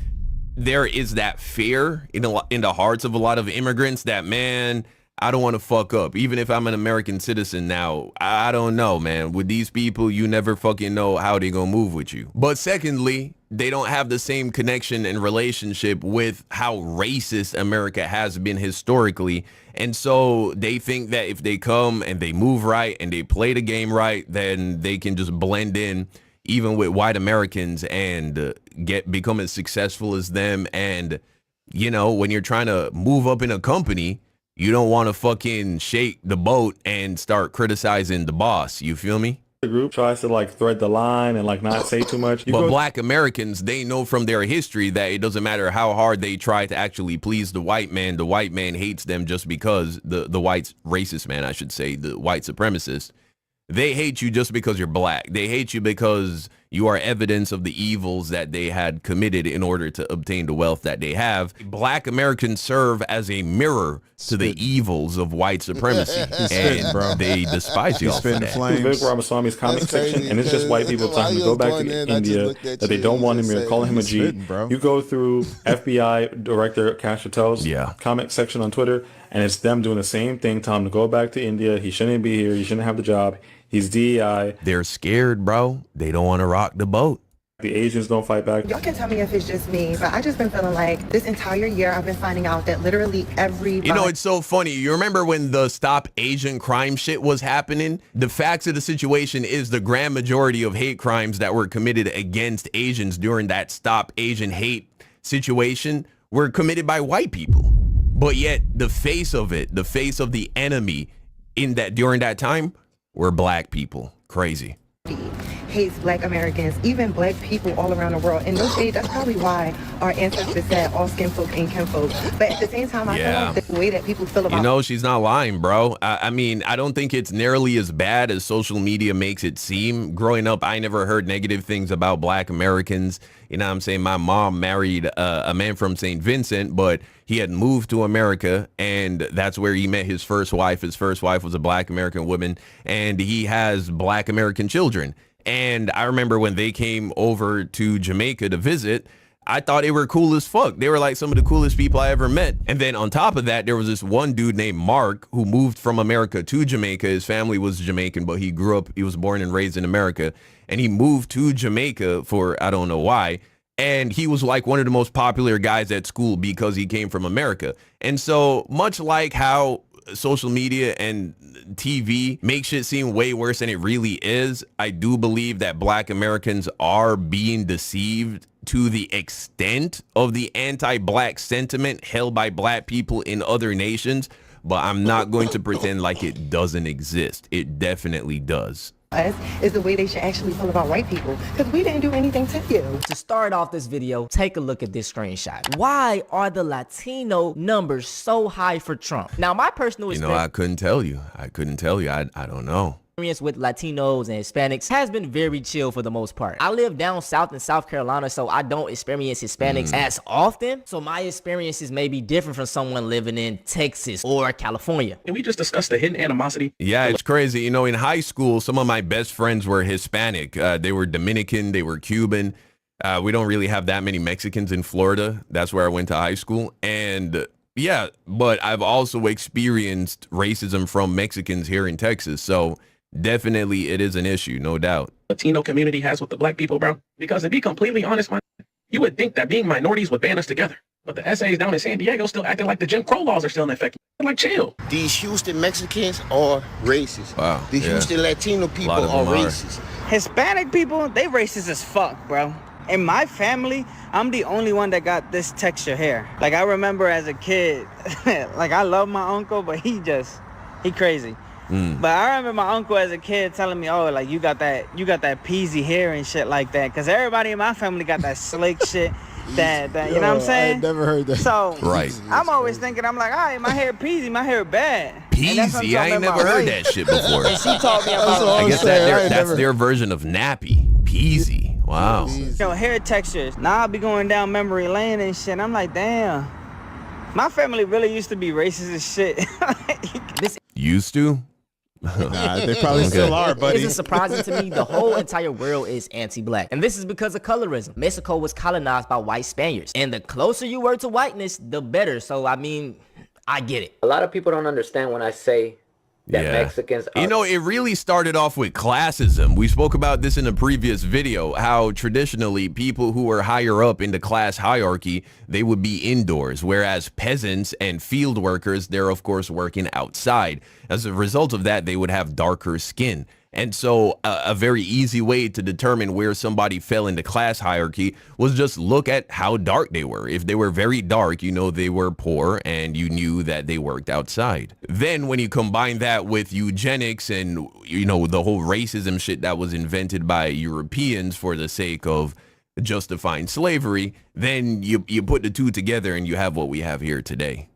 Speaker 5: there is that fear in the hearts of a lot of immigrants that, man, I don't want to fuck up. Even if I'm an American citizen now, I don't know, man. With these people, you never fucking know how they gonna move with you. But secondly, they don't have the same connection and relationship with how racist America has been historically. And so they think that if they come and they move right and they play the game right, then they can just blend in even with white Americans and become as successful as them. And, you know, when you're trying to move up in a company, you don't want to fucking shake the boat and start criticizing the boss. You feel me?
Speaker 7: The group tries to like thread the line and like not say too much.
Speaker 5: But black Americans, they know from their history that it doesn't matter how hard they try to actually please the white man hates them just because the white racist man, I should say, the white supremacist. They hate you just because you're black. They hate you because you are evidence of the evils that they had committed in order to obtain the wealth that they have. Black Americans serve as a mirror to the evils of white supremacy, and they despise you all for that.
Speaker 7: Vic Ramaswamy's comic section, and it's just white people telling him to go back to India, that they don't want him here, calling him a G. You go through FBI Director Cash Patel's comic section on Twitter, and it's them doing the same thing, telling him to go back to India. He shouldn't be here. He shouldn't have the job. He's DEI.
Speaker 5: They're scared, bro. They don't want to rock the boat.
Speaker 7: The Asians don't fight back.
Speaker 8: Y'all can tell me if it's just me, but I just been feeling like this entire year I've been finding out that literally everybody...
Speaker 5: You know, it's so funny. You remember when the Stop Asian Crime shit was happening? The facts of the situation is the grand majority of hate crimes that were committed against Asians during that Stop Asian Hate situation were committed by white people. But yet the face of it, the face of the enemy in that during that time were black people. Crazy.
Speaker 8: Hates black Americans, even black people all around the world. And no shade, that's probably why our ancestors said all skin folk ain't kin folk. But at the same time, I feel like the way that people feel about...
Speaker 5: You know, she's not lying, bro. I mean, I don't think it's nearly as bad as social media makes it seem. Growing up, I never heard negative things about black Americans. You know what I'm saying? My mom married a man from St. Vincent, but he had moved to America, and that's where he met his first wife. His first wife was a black American woman, and he has black American children. And I remember when they came over to Jamaica to visit, I thought they were cool as fuck. They were like some of the coolest people I ever met. And then on top of that, there was this one dude named Mark who moved from America to Jamaica. His family was Jamaican, but he was born and raised in America. And he moved to Jamaica for, I don't know why. And he was like one of the most popular guys at school because he came from America. And so much like how social media and TV make shit seem way worse than it really is, I do believe that black Americans are being deceived to the extent of the anti-black sentiment held by black people in other nations. But I'm not going to pretend like it doesn't exist. It definitely does.
Speaker 8: Is the way they should actually feel about white people, because we didn't do anything to you.
Speaker 3: To start off this video, take a look at this screenshot. Why are the Latino numbers so high for Trump? Now, my personal experience...
Speaker 5: I couldn't tell you. I don't know.
Speaker 3: Experience with Latinos and Hispanics has been very chill for the most part. I live down south in South Carolina, so I don't experience Hispanics as often. So my experiences may be different from someone living in Texas or California.
Speaker 9: Can we just discuss the hidden animosity?
Speaker 5: Yeah, it's crazy. You know, in high school, some of my best friends were Hispanic. They were Dominican, they were Cuban. We don't really have that many Mexicans in Florida. That's where I went to high school. And yeah, but I've also experienced racism from Mexicans here in Texas. So definitely it is an issue, no doubt.
Speaker 9: Latino community has with the black people, bro. Because to be completely honest, man, you would think that being minorities would band us together. But the essays down in San Diego still acting like the Jim Crow laws are still in effect. Like, chill.
Speaker 10: These Houston Mexicans are racist.
Speaker 5: Wow.
Speaker 10: The Houston Latino people are racist.
Speaker 11: Hispanic people, they racist as fuck, bro. In my family, I'm the only one that got this texture hair. Like, I remember as a kid, like, I love my uncle, but he crazy. But I remember my uncle as a kid telling me, oh, like, you got that peasy hair and shit like that. Because everybody in my family got that slick shit. That you know what I'm saying?
Speaker 2: I never heard that.
Speaker 11: So
Speaker 5: right.
Speaker 11: I'm always thinking, I'm like, all right, my hair peasy, my hair bad.
Speaker 5: Peasy? I ain't never heard that shit before.
Speaker 11: And she taught me about
Speaker 5: I guess that's their version of nappy. Peasy. Wow.
Speaker 11: You know, hair textures. Now I'll be going down memory lane and shit. I'm like, damn. My family really used to be racist as shit.
Speaker 5: Used to?
Speaker 2: Nah, they probably still are, buddy.
Speaker 3: It isn't surprising to me. The whole entire world is anti-black. And this is because of colorism. Mexico was colonized by white Spaniards. And the closer you were to whiteness, the better. So, I mean, I get it.
Speaker 12: A lot of people don't understand when I say that Mexicans are...
Speaker 5: You know, it really started off with classism. We spoke about this in a previous video, how traditionally people who were higher up in the class hierarchy, they would be indoors, whereas peasants and field workers, they're of course working outside. As a result of that, they would have darker skin. And so a very easy way to determine where somebody fell in the class hierarchy was just look at how dark they were. If they were very dark, you know they were poor and you knew that they worked outside. Then when you combine that with eugenics and, you know, the whole racism shit that was invented by Europeans for the sake of justifying slavery, then you put the two together and you have what we have here today.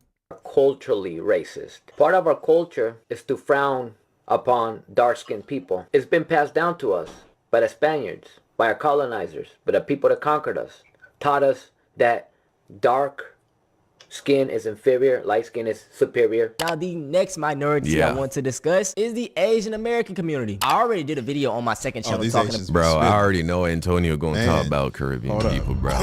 Speaker 12: Culturally racist. Part of our culture is to frown upon dark-skinned people. It's been passed down to us by the Spaniards, by our colonizers, by the people that conquered us, taught us that dark skin is inferior, light skin is superior.
Speaker 3: Now, the next minority I want to discuss is the Asian American community. I already did a video on my second channel talking about...
Speaker 5: Bro, I already know Antonio gonna talk about Caribbean people, bro.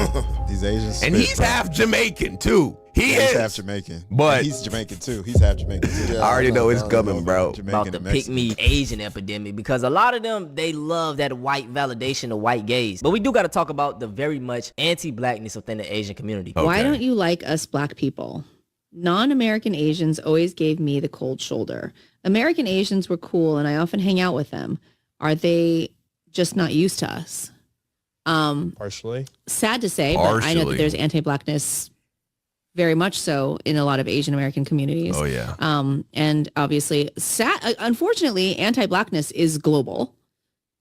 Speaker 2: These Asians.
Speaker 5: And he's half Jamaican, too. He's
Speaker 2: half Jamaican.
Speaker 5: But
Speaker 2: he's Jamaican, too. He's half Jamaican, too.
Speaker 5: I already know it's coming, bro.
Speaker 3: About the pick-me Asian epidemic, because a lot of them, they love that white validation of white gaze. But we do got to talk about the very much anti-blackness within the Asian community.
Speaker 13: Okay. Why don't you like us black people? Non-American Asians always gave me the cold shoulder. American Asians were cool, and I often hang out with them. Are they just not used to us?
Speaker 14: Partially.
Speaker 13: Sad to say, but I know that there's anti-blackness very much so in a lot of Asian American communities.
Speaker 5: Oh, yeah.
Speaker 13: And obviously, unfortunately, anti-blackness is global.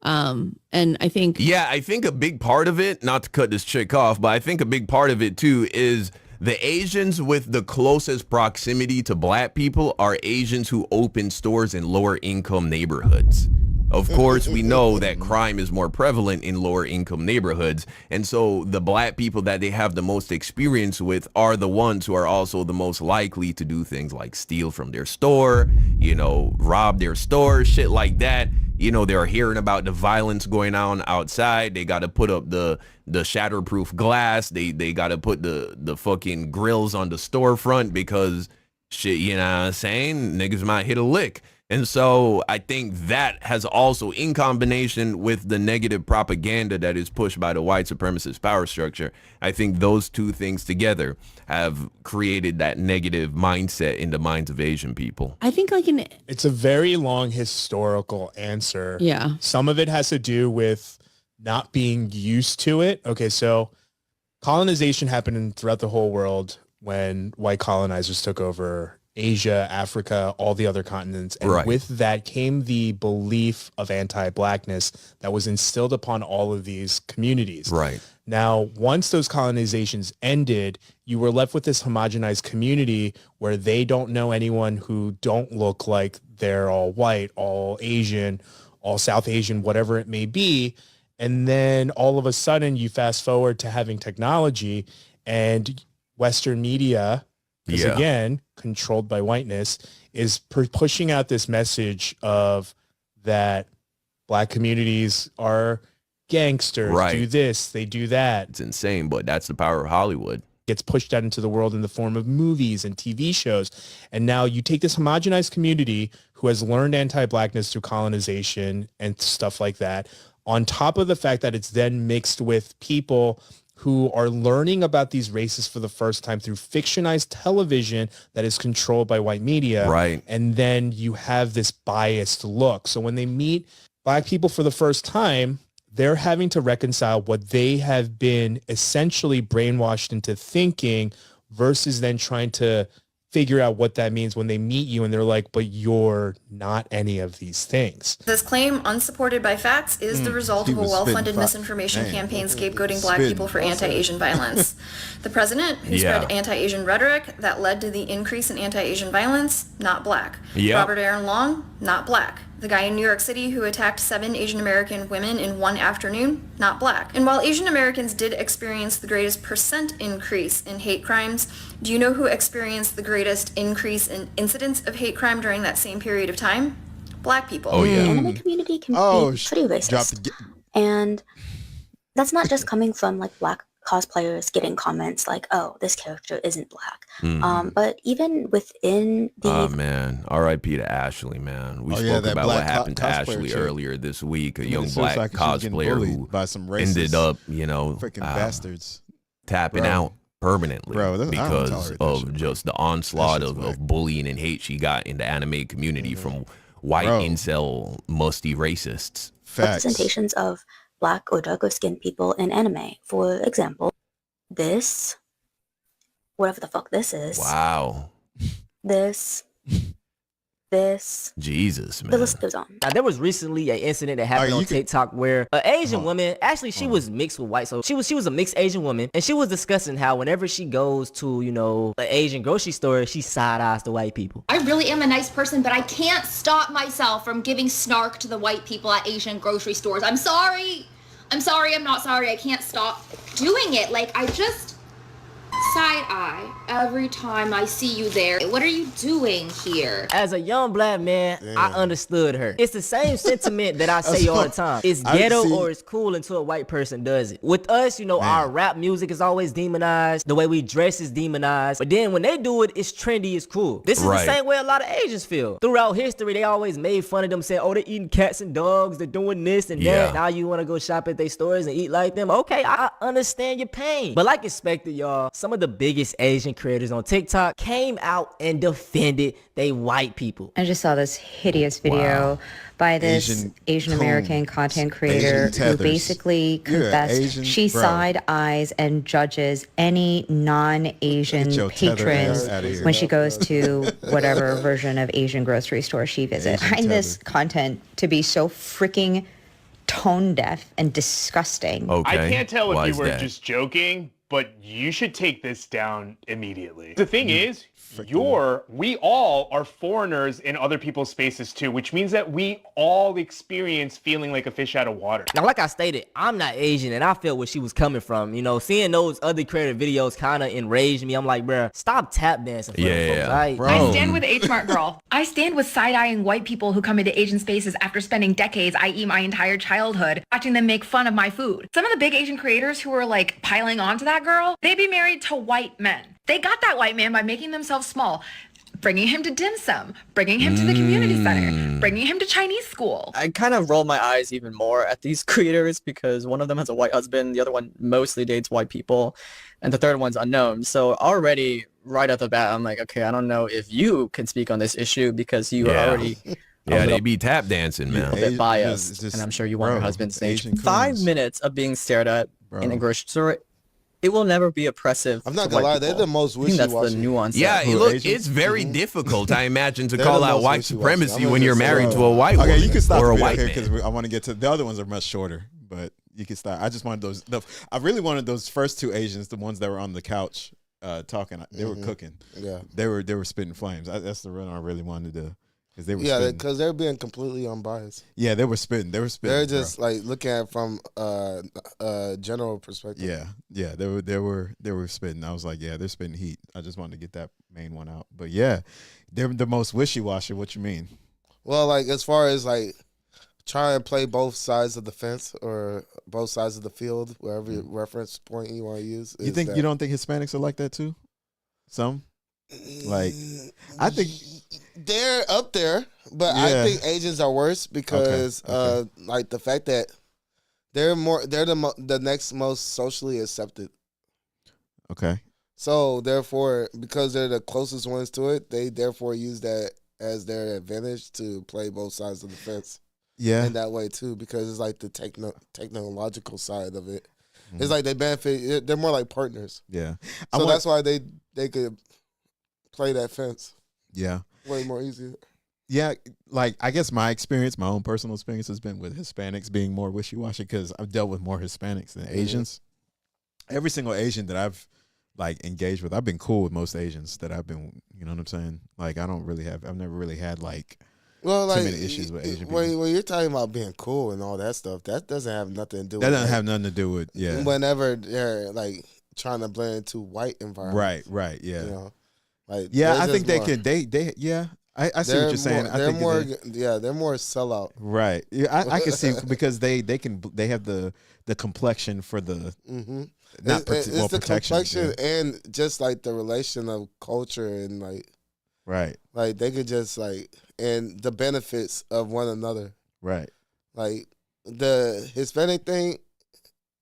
Speaker 13: And I think...
Speaker 5: Yeah, I think a big part of it, not to cut this chick off, but I think a big part of it, too, is the Asians with the closest proximity to black people are Asians who open stores in lower income neighborhoods. Of course, we know that crime is more prevalent in lower income neighborhoods. And so the black people that they have the most experience with are the ones who are also the most likely to do things like steal from their store, you know, rob their store, shit like that. You know, they're hearing about the violence going on outside. They got to put up the shatterproof glass. They got to put the fucking grills on the storefront because shit, you know what I'm saying? Niggas might hit a lick. And so I think that has also, in combination with the negative propaganda that is pushed by the white supremacist power structure, I think those two things together have created that negative mindset in the minds of Asian people.
Speaker 13: I think
Speaker 14: it's a very long historical answer.
Speaker 13: Yeah.
Speaker 14: Some of it has to do with not being used to it. Okay, so colonization happened throughout the whole world when white colonizers took over Asia, Africa, all the other continents. And with that came the belief of anti-blackness that was instilled upon all of these communities.
Speaker 5: Right.
Speaker 14: Now, once those colonizations ended, you were left with this homogenized community where they don't know anyone who don't look like they're all white, all Asian, all South Asian, whatever it may be. And then all of a sudden you fast forward to having technology and Western media, because again, controlled by whiteness, is pushing out this message of that black communities are gangsters, do this, they do that.
Speaker 5: It's insane, but that's the power of Hollywood.
Speaker 14: Gets pushed out into the world in the form of movies and TV shows. And now you take this homogenized community who has learned anti-blackness through colonization and stuff like that, on top of the fact that it's then mixed with people who are learning about these races for the first time through fictionized television that is controlled by white media.
Speaker 5: Right.
Speaker 14: And then you have this biased look. So when they meet black people for the first time, they're having to reconcile what they have been essentially brainwashed into thinking versus then trying to figure out what that means when they meet you and they're like, but you're not any of these things.
Speaker 15: This claim, unsupported by facts, is the result of a well-funded misinformation campaign scapegoating black people for anti-Asian violence. The president, who spread anti-Asian rhetoric that led to the increase in anti-Asian violence, not black. Robert Aaron Long, not black. The guy in New York City who attacked 7 Asian American women in one afternoon, not black. And while Asian Americans did experience the greatest percent increase in hate crimes, do you know who experienced the greatest increase in incidents of hate crime during that same period of time? Black people.
Speaker 16: The anime community can be pretty racist. And that's not just coming from like black cosplayers getting comments like, "Oh, this character isn't black." But even within the
Speaker 5: man, R.I.P. to Ashley, man. We spoke about what happened to Ashley earlier this week, a young black cosplayer who
Speaker 2: by some
Speaker 5: ended up, freaking
Speaker 2: bastards,
Speaker 5: tapping out permanently because of just the onslaught of bullying and hate she got in the anime community from white incel musty racists.
Speaker 16: representations of black or darker skinned people in anime. For example, this, whatever the fuck this is.
Speaker 5: Wow.
Speaker 16: This.
Speaker 5: Jesus, man.
Speaker 16: The list goes on.
Speaker 3: Now, there was recently an incident that happened on TikTok where an Asian woman, actually she was mixed with white, so she was a mixed Asian woman, and she was discussing how whenever she goes to, an Asian grocery store, she side-eyes the white people.
Speaker 17: I really am a nice person, but I can't stop myself from giving snark to the white people at Asian grocery stores. I'm sorry, I'm not sorry. I can't stop doing it. Like, I just side eye every time I see you there. What are you doing here?
Speaker 3: As a young black man, I understood her. It's the same sentiment that I say all the time. It's ghetto or it's cool until a white person does it. With us, our rap music is always demonized. The way we dress is demonized. But then when they do it, it's trendy, it's cool. This is the same way a lot of Asians feel. Throughout history, they always made fun of them, saying, oh, they're eating cats and dogs, they're doing this and that. Now you want to go shop at their stores and eat like them. Okay, I understand your pain. But like expected, y'all, some of the biggest Asian creators on TikTok came out and defended they white people.
Speaker 18: I just saw this hideous video by this Asian American content creator who basically confessed she side eyes and judges any non-Asian patrons when she goes to whatever version of Asian grocery store she visits. I find this content to be so freaking tone deaf and disgusting.
Speaker 19: I can't tell if you were just joking, but you should take this down immediately. The thing is, we all are foreigners in other people's spaces too, which means that we all experience feeling like a fish out of water.
Speaker 3: Now, like I stated, I'm not Asian, and I felt where she was coming from. Seeing those other creative videos kind of enraged me. I'm like, bruh, stop tap dancing for them folks.
Speaker 20: I stand with H-Mart Girl. I stand with side-eyeing white people who come into Asian spaces after spending decades, i.e. my entire childhood, watching them make fun of my food. Some of the big Asian creators who are like piling onto that girl, they be married to white men. They got that white man by making themselves small, bringing him to dim sum, bringing him to the community center, bringing him to Chinese school.
Speaker 21: I kind of roll my eyes even more at these creators because one of them has a white husband, the other one mostly dates white people, and the third one's unknown. So already, right off the bat, I'm like, okay, I don't know if you can speak on this issue because you are already...
Speaker 5: they be tap dancing, man.
Speaker 21: A bit biased, and I'm sure you want your husband's age. 5 minutes of being stared at in a grocery store, it will never be oppressive.
Speaker 1: I'm not gonna lie, they're the most wishy-washy.
Speaker 21: I think that's the nuance.
Speaker 5: Yeah, look, it's very difficult, I imagine, to call out white supremacy when you're married to a white woman
Speaker 2: you can stop
Speaker 5: or a white man.
Speaker 2: Because I want to get to the other ones are much shorter, but you can stop. I just wanted those. I really wanted those first two Asians, the ones that were on the couch talking. They were cooking. Yeah, they were spitting flames. That's the run I really wanted to. Because they were
Speaker 1: because they're being completely unbiased.
Speaker 2: Yeah, they were spitting. They're
Speaker 1: just like looking at it from a general perspective.
Speaker 2: Yeah, they were spitting. I was like, yeah, they're spitting heat. I just wanted to get that main one out. But yeah, they're the most wishy-washy. What you mean?
Speaker 1: Well, like as far as like trying to play both sides of the fence or both sides of the field, wherever reference point you want to use.
Speaker 2: You don't think Hispanics are like that too? Some? Like, I think
Speaker 1: they're up there, but I think Asians are worse because like the fact that they're the next most socially accepted.
Speaker 2: Okay.
Speaker 1: So therefore, because they're the closest ones to it, they therefore use that as their advantage to play both sides of the fence.
Speaker 2: Yeah.
Speaker 1: In that way too, because it's like the technological side of it. It's like they benefit. They're more like partners.
Speaker 2: Yeah.
Speaker 1: So that's why they could play that fence.
Speaker 2: Yeah.
Speaker 1: Way more easier.
Speaker 2: Yeah, like I guess my own personal experience has been with Hispanics being more wishy-washy because I've dealt with more Hispanics than Asians. Every single Asian that I've like engaged with, I've been cool with most Asians that I've been, you know what I'm saying? Like I've never really had like too many issues with Asian people.
Speaker 1: When you're talking about being cool and all that stuff, that doesn't have nothing to do with
Speaker 2: that. Doesn't have nothing to do with,
Speaker 1: whenever they're like trying to blend into white environments.
Speaker 2: Right, yeah.
Speaker 1: You know? Like,
Speaker 2: I think they can. I see what you're saying.
Speaker 1: They're more sellout.
Speaker 2: Right. Yeah, I can see because they have the complexion for the
Speaker 1: it's the complexion and just like the relation of culture and like like they could just like and the benefits of one another.
Speaker 2: Right.
Speaker 1: Like the Hispanic thing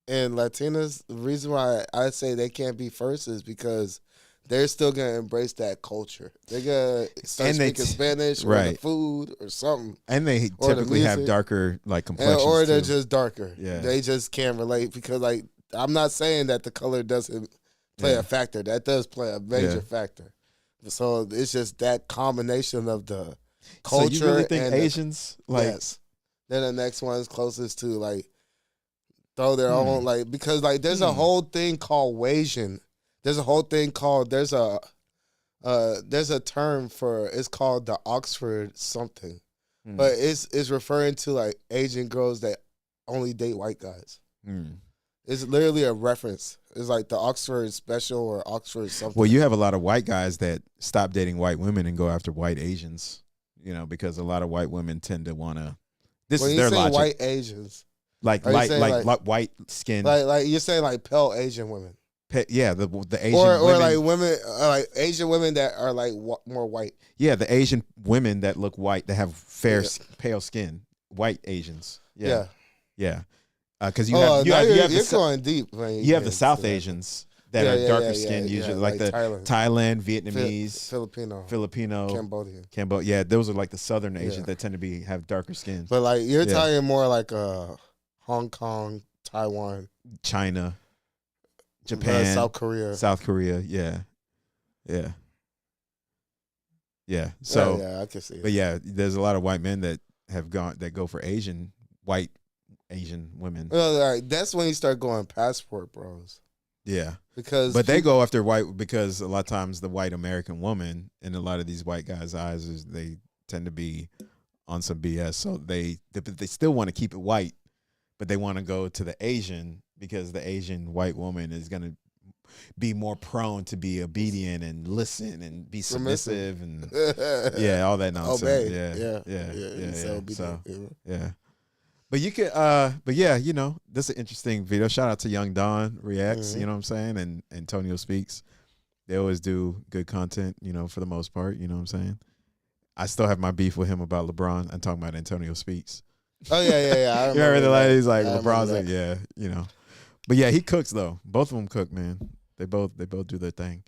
Speaker 1: and Latinas, the reason why I say they can't be first is because they're still gonna embrace that culture. They're gonna start speaking Spanish or the food or something.
Speaker 2: And they typically have darker like complexions
Speaker 1: or they're
Speaker 2: too.
Speaker 1: just darker.
Speaker 2: Yeah.
Speaker 1: They just can't relate because like I'm not saying that the color doesn't play a factor. That does play a major factor. So it's just that combination of the culture.
Speaker 2: So you really think
Speaker 1: and
Speaker 2: Asians like?
Speaker 1: Yes. Then the next one's closest to like throw their own like because like there's a whole thing called Wasian. There's a whole thing called there's a term for it's called the Oxford something, but it's referring to like Asian girls that only date white guys. It's literally a reference. It's like the Oxford special or Oxford something.
Speaker 2: Well, you have a lot of white guys that stop dating white women and go after white Asians. You know, because a lot of white women tend to want to. This
Speaker 1: when
Speaker 2: is
Speaker 1: you
Speaker 2: their
Speaker 1: say
Speaker 2: logic.
Speaker 1: White Asians,
Speaker 2: like white skin,
Speaker 1: like you're saying like pale Asian women.
Speaker 2: Yeah, the Asian
Speaker 1: or
Speaker 2: women,
Speaker 1: like women, like Asian women that are like more white.
Speaker 2: Yeah, the Asian women that look white, that have pale skin, white Asians. Yeah. Because you have
Speaker 1: you're going deep.
Speaker 2: You have the South Asians that are darker skin, usually like the Thailand, Vietnamese,
Speaker 1: Filipino,
Speaker 2: Cambodia. Yeah, those are like the Southern Asians that tend to have darker skin.
Speaker 1: But like you're talking more like Hong Kong, Taiwan,
Speaker 2: China. Japan,
Speaker 1: South Korea,
Speaker 2: yeah.
Speaker 1: So I can see it.
Speaker 2: But yeah, there's a lot of white men that go for white Asian women.
Speaker 1: Well, that's when you start going passport bros.
Speaker 2: Yeah,
Speaker 1: but
Speaker 2: they go after white because a lot of times the white American woman in a lot of these white guys' eyes is they tend to be on some BS. So they still want to keep it white, but they want to go to the Asian. Because the Asian white woman is going to be more prone to be obedient and listen and be submissive and all that nonsense. Yeah. But you could, you know, this is an interesting video. Shout out to Young Don Reacts, you know what I'm saying, and Antonio Speaks. They always do good content, you know, for the most part. You know what I'm saying. I still have my beef with him about LeBron. I'm talking about Antonio Speaks.
Speaker 1: Oh yeah.
Speaker 2: I remember he's like LeBron's like you know. But yeah, he cooks though. Both of them cook, man. They both do their thing.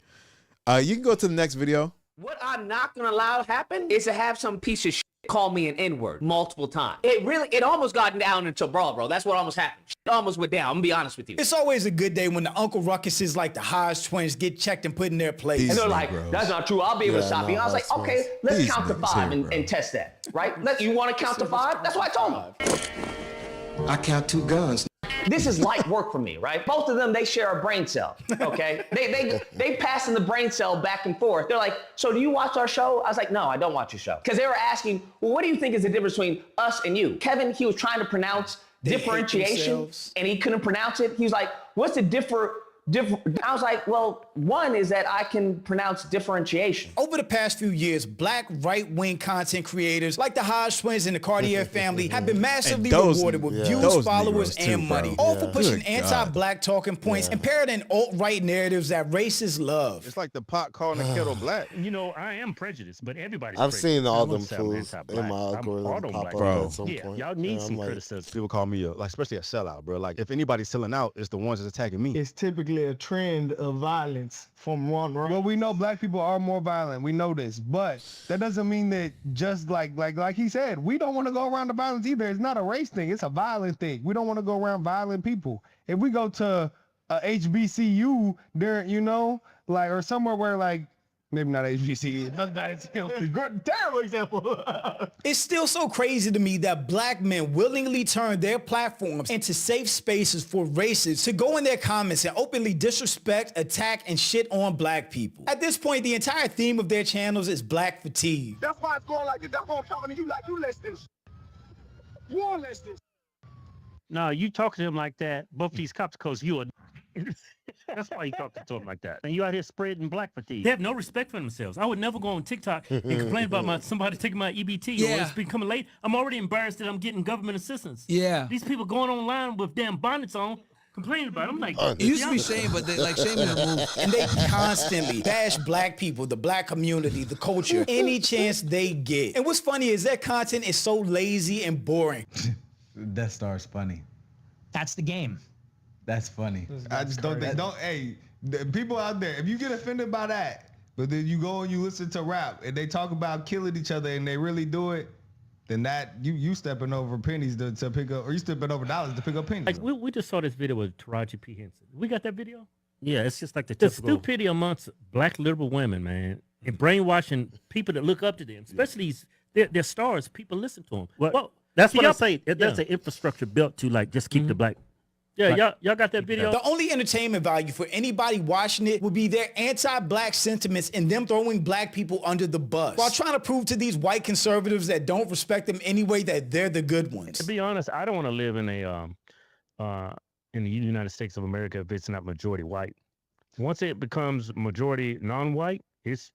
Speaker 2: You can go to the next video.
Speaker 4: What I'm not gonna allow to happen is to have some piece of shit call me an N-word multiple times. It almost got down into brawl, bro. That's what almost happened. Shit almost went down. I'm gonna be honest with you.
Speaker 22: It's always a good day when the Uncle Ruckuses like the Hodge twins get checked and put in their place.
Speaker 4: And they're like, that's not true. I'll be able to stop you. I was like, okay, let's count to 5 and test that, right? You want to count to 5? That's what I told them.
Speaker 10: I count 2 guns.
Speaker 4: This is light work for me, right? Both of them, they share a brain cell, okay? they passing the brain cell back and forth. They're like, so do you watch our show? I was like, no, I don't watch your show. Because they were asking, well, what do you think is the difference between us and you? Kevin, he was trying to pronounce differentiation, and he couldn't pronounce it. He was like, what's the difference? I was like, well, one is that I can pronounce differentiation.
Speaker 22: Over the past few years, black right-wing content creators like the Hodge twins and the Cartier family have been massively rewarded with views, followers, and money, all for pushing anti-black talking points and parroting alt-right narratives that racists love.
Speaker 23: It's like the pot calling the kettle black. You know, I am prejudiced, but everybody's
Speaker 1: I've
Speaker 23: prejudiced.
Speaker 1: seen all them fools in my algorithm pop up at some point.
Speaker 23: Y'all need some criticism. People call me especially a sellout, bro. Like, if anybody's selling out, it's the ones that's attacking me.
Speaker 24: It's typically a trend of violence from one right. Well, we know black people are more violent. We know this, but that doesn't mean that just like he said, we don't want to go around the violence either. It's not a race thing. It's a violent thing. We don't want to go around violent people. If we go to a HBCU there, you know, like, or somewhere where like, maybe not HBCU. That's a terrible example.
Speaker 22: It's still so crazy to me that black men willingly turn their platforms into safe spaces for racists to go in their comments and openly disrespect, attack, and shit on black people. At this point, the entire theme of their channels is black fatigue.
Speaker 24: That's why it's going like this. That's why I'm talking to you like you listen. You want to listen.
Speaker 23: No, you talk to him like that. Both these cops, because you are. That's why you talk to him like that. And you out here spreading black fatigue.
Speaker 25: They have no respect for themselves. I would never go on TikTok and complain about somebody taking my EBT or it's becoming late. I'm already embarrassed that I'm getting government assistance.
Speaker 26: Yeah.
Speaker 25: These people going online with damn bonnets on complaining about it. I'm like,
Speaker 6: It used to be shame, but they like shame is removed.
Speaker 22: And they constantly bash black people, the black community, the culture, any chance they get. And what's funny is that content is so lazy and boring.
Speaker 7: Death Star's funny.
Speaker 8: That's the game.
Speaker 7: That's funny.
Speaker 24: I just don't think. Hey, the people out there, if you get offended by that, but then you go and you listen to rap and they talk about killing each other and they really do it, then that you stepping over pennies to pick up, or you stepping over dollars to pick up pennies.
Speaker 25: Like we just saw this video with Taraji P. Henson. We got that video?
Speaker 9: Yeah, it's just like the
Speaker 25: stupidity amongst black liberal women, man, and brainwashing people that look up to them, especially they're stars. People listen to them.
Speaker 9: Well, that's what I say. There's an infrastructure built to like just keep the black.
Speaker 25: Yeah, y'all got that video?
Speaker 22: The only entertainment value for anybody watching it would be their anti-black sentiments and them throwing black people under the bus while trying to prove to these white conservatives that don't respect them anyway that they're the good ones.
Speaker 25: To be honest, I don't want to live in in the United States of America if it's not majority white. Once it becomes majority non-white, it's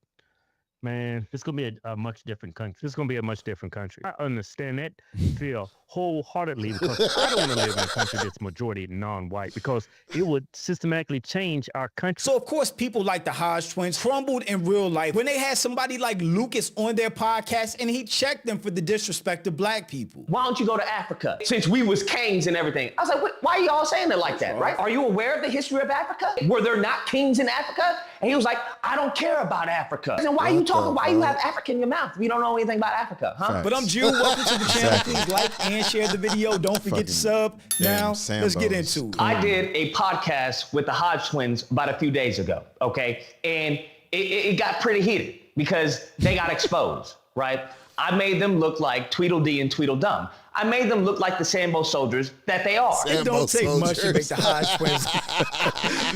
Speaker 25: gonna be a much different country. It's gonna be a much different country. I understand that feel wholeheartedly because I don't want to live in a country that's majority non-white because it would systematically change our country.
Speaker 22: So of course people like the Hodge twins crumbled in real life when they had somebody like Lucas on their podcast and he checked them for the disrespect of black people.
Speaker 4: Why don't you go to Africa? Since we was kings and everything. I was like, why are y'all saying it like that, right? Are you aware of the history of Africa? Were there not kings in Africa? And he was like, I don't care about Africa. And why are you talking? Why you have Africa in your mouth if you don't know anything about Africa, huh?
Speaker 22: Facts. But I'm Jew. Welcome to the channel. Please like and share the video. Don't forget to sub. Now, let's get into it.
Speaker 4: I did a podcast with the Hodge twins about a few days ago, okay? And it got pretty heated because they got exposed, right? I made them look like Tweedledee and Tweedledum. I made them look like the Sambo soldiers that they are.
Speaker 22: It don't take much to make the Hodge twins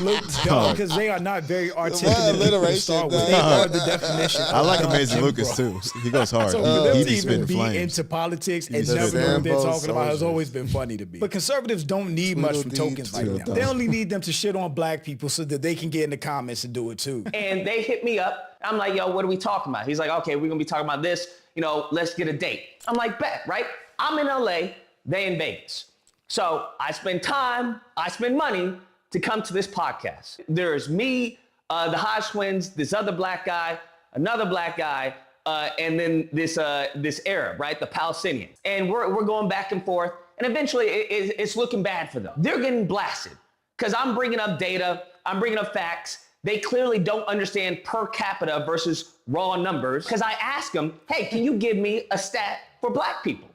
Speaker 22: look dumb because they are not very articulate. They are the definition.
Speaker 2: I like Amazing Lucas too. He goes hard.
Speaker 22: So
Speaker 2: he
Speaker 22: to even be
Speaker 2: flames.
Speaker 22: into politics and never know what they're talking about has always been funny to me. But conservatives don't need much from tokens like that. They only need them to shit on black people so that they can get in the comments and do it too.
Speaker 4: And they hit me up. I'm like, yo, what are we talking about? He's like, okay, we're gonna be talking about this. Let's get a date. I'm like, bet, right? I'm in LA, they in Vegas. So I spend time, I spend money to come to this podcast. There's me, the Hodge twins, this other black guy, another black guy, and then this Arab, right? The Palestinian. And we're going back and forth. And eventually it's looking bad for them. They're getting blasted because I'm bringing up data, I'm bringing up facts. They clearly don't understand per capita versus raw numbers. Because I ask them, hey, can you give me a stat for black people?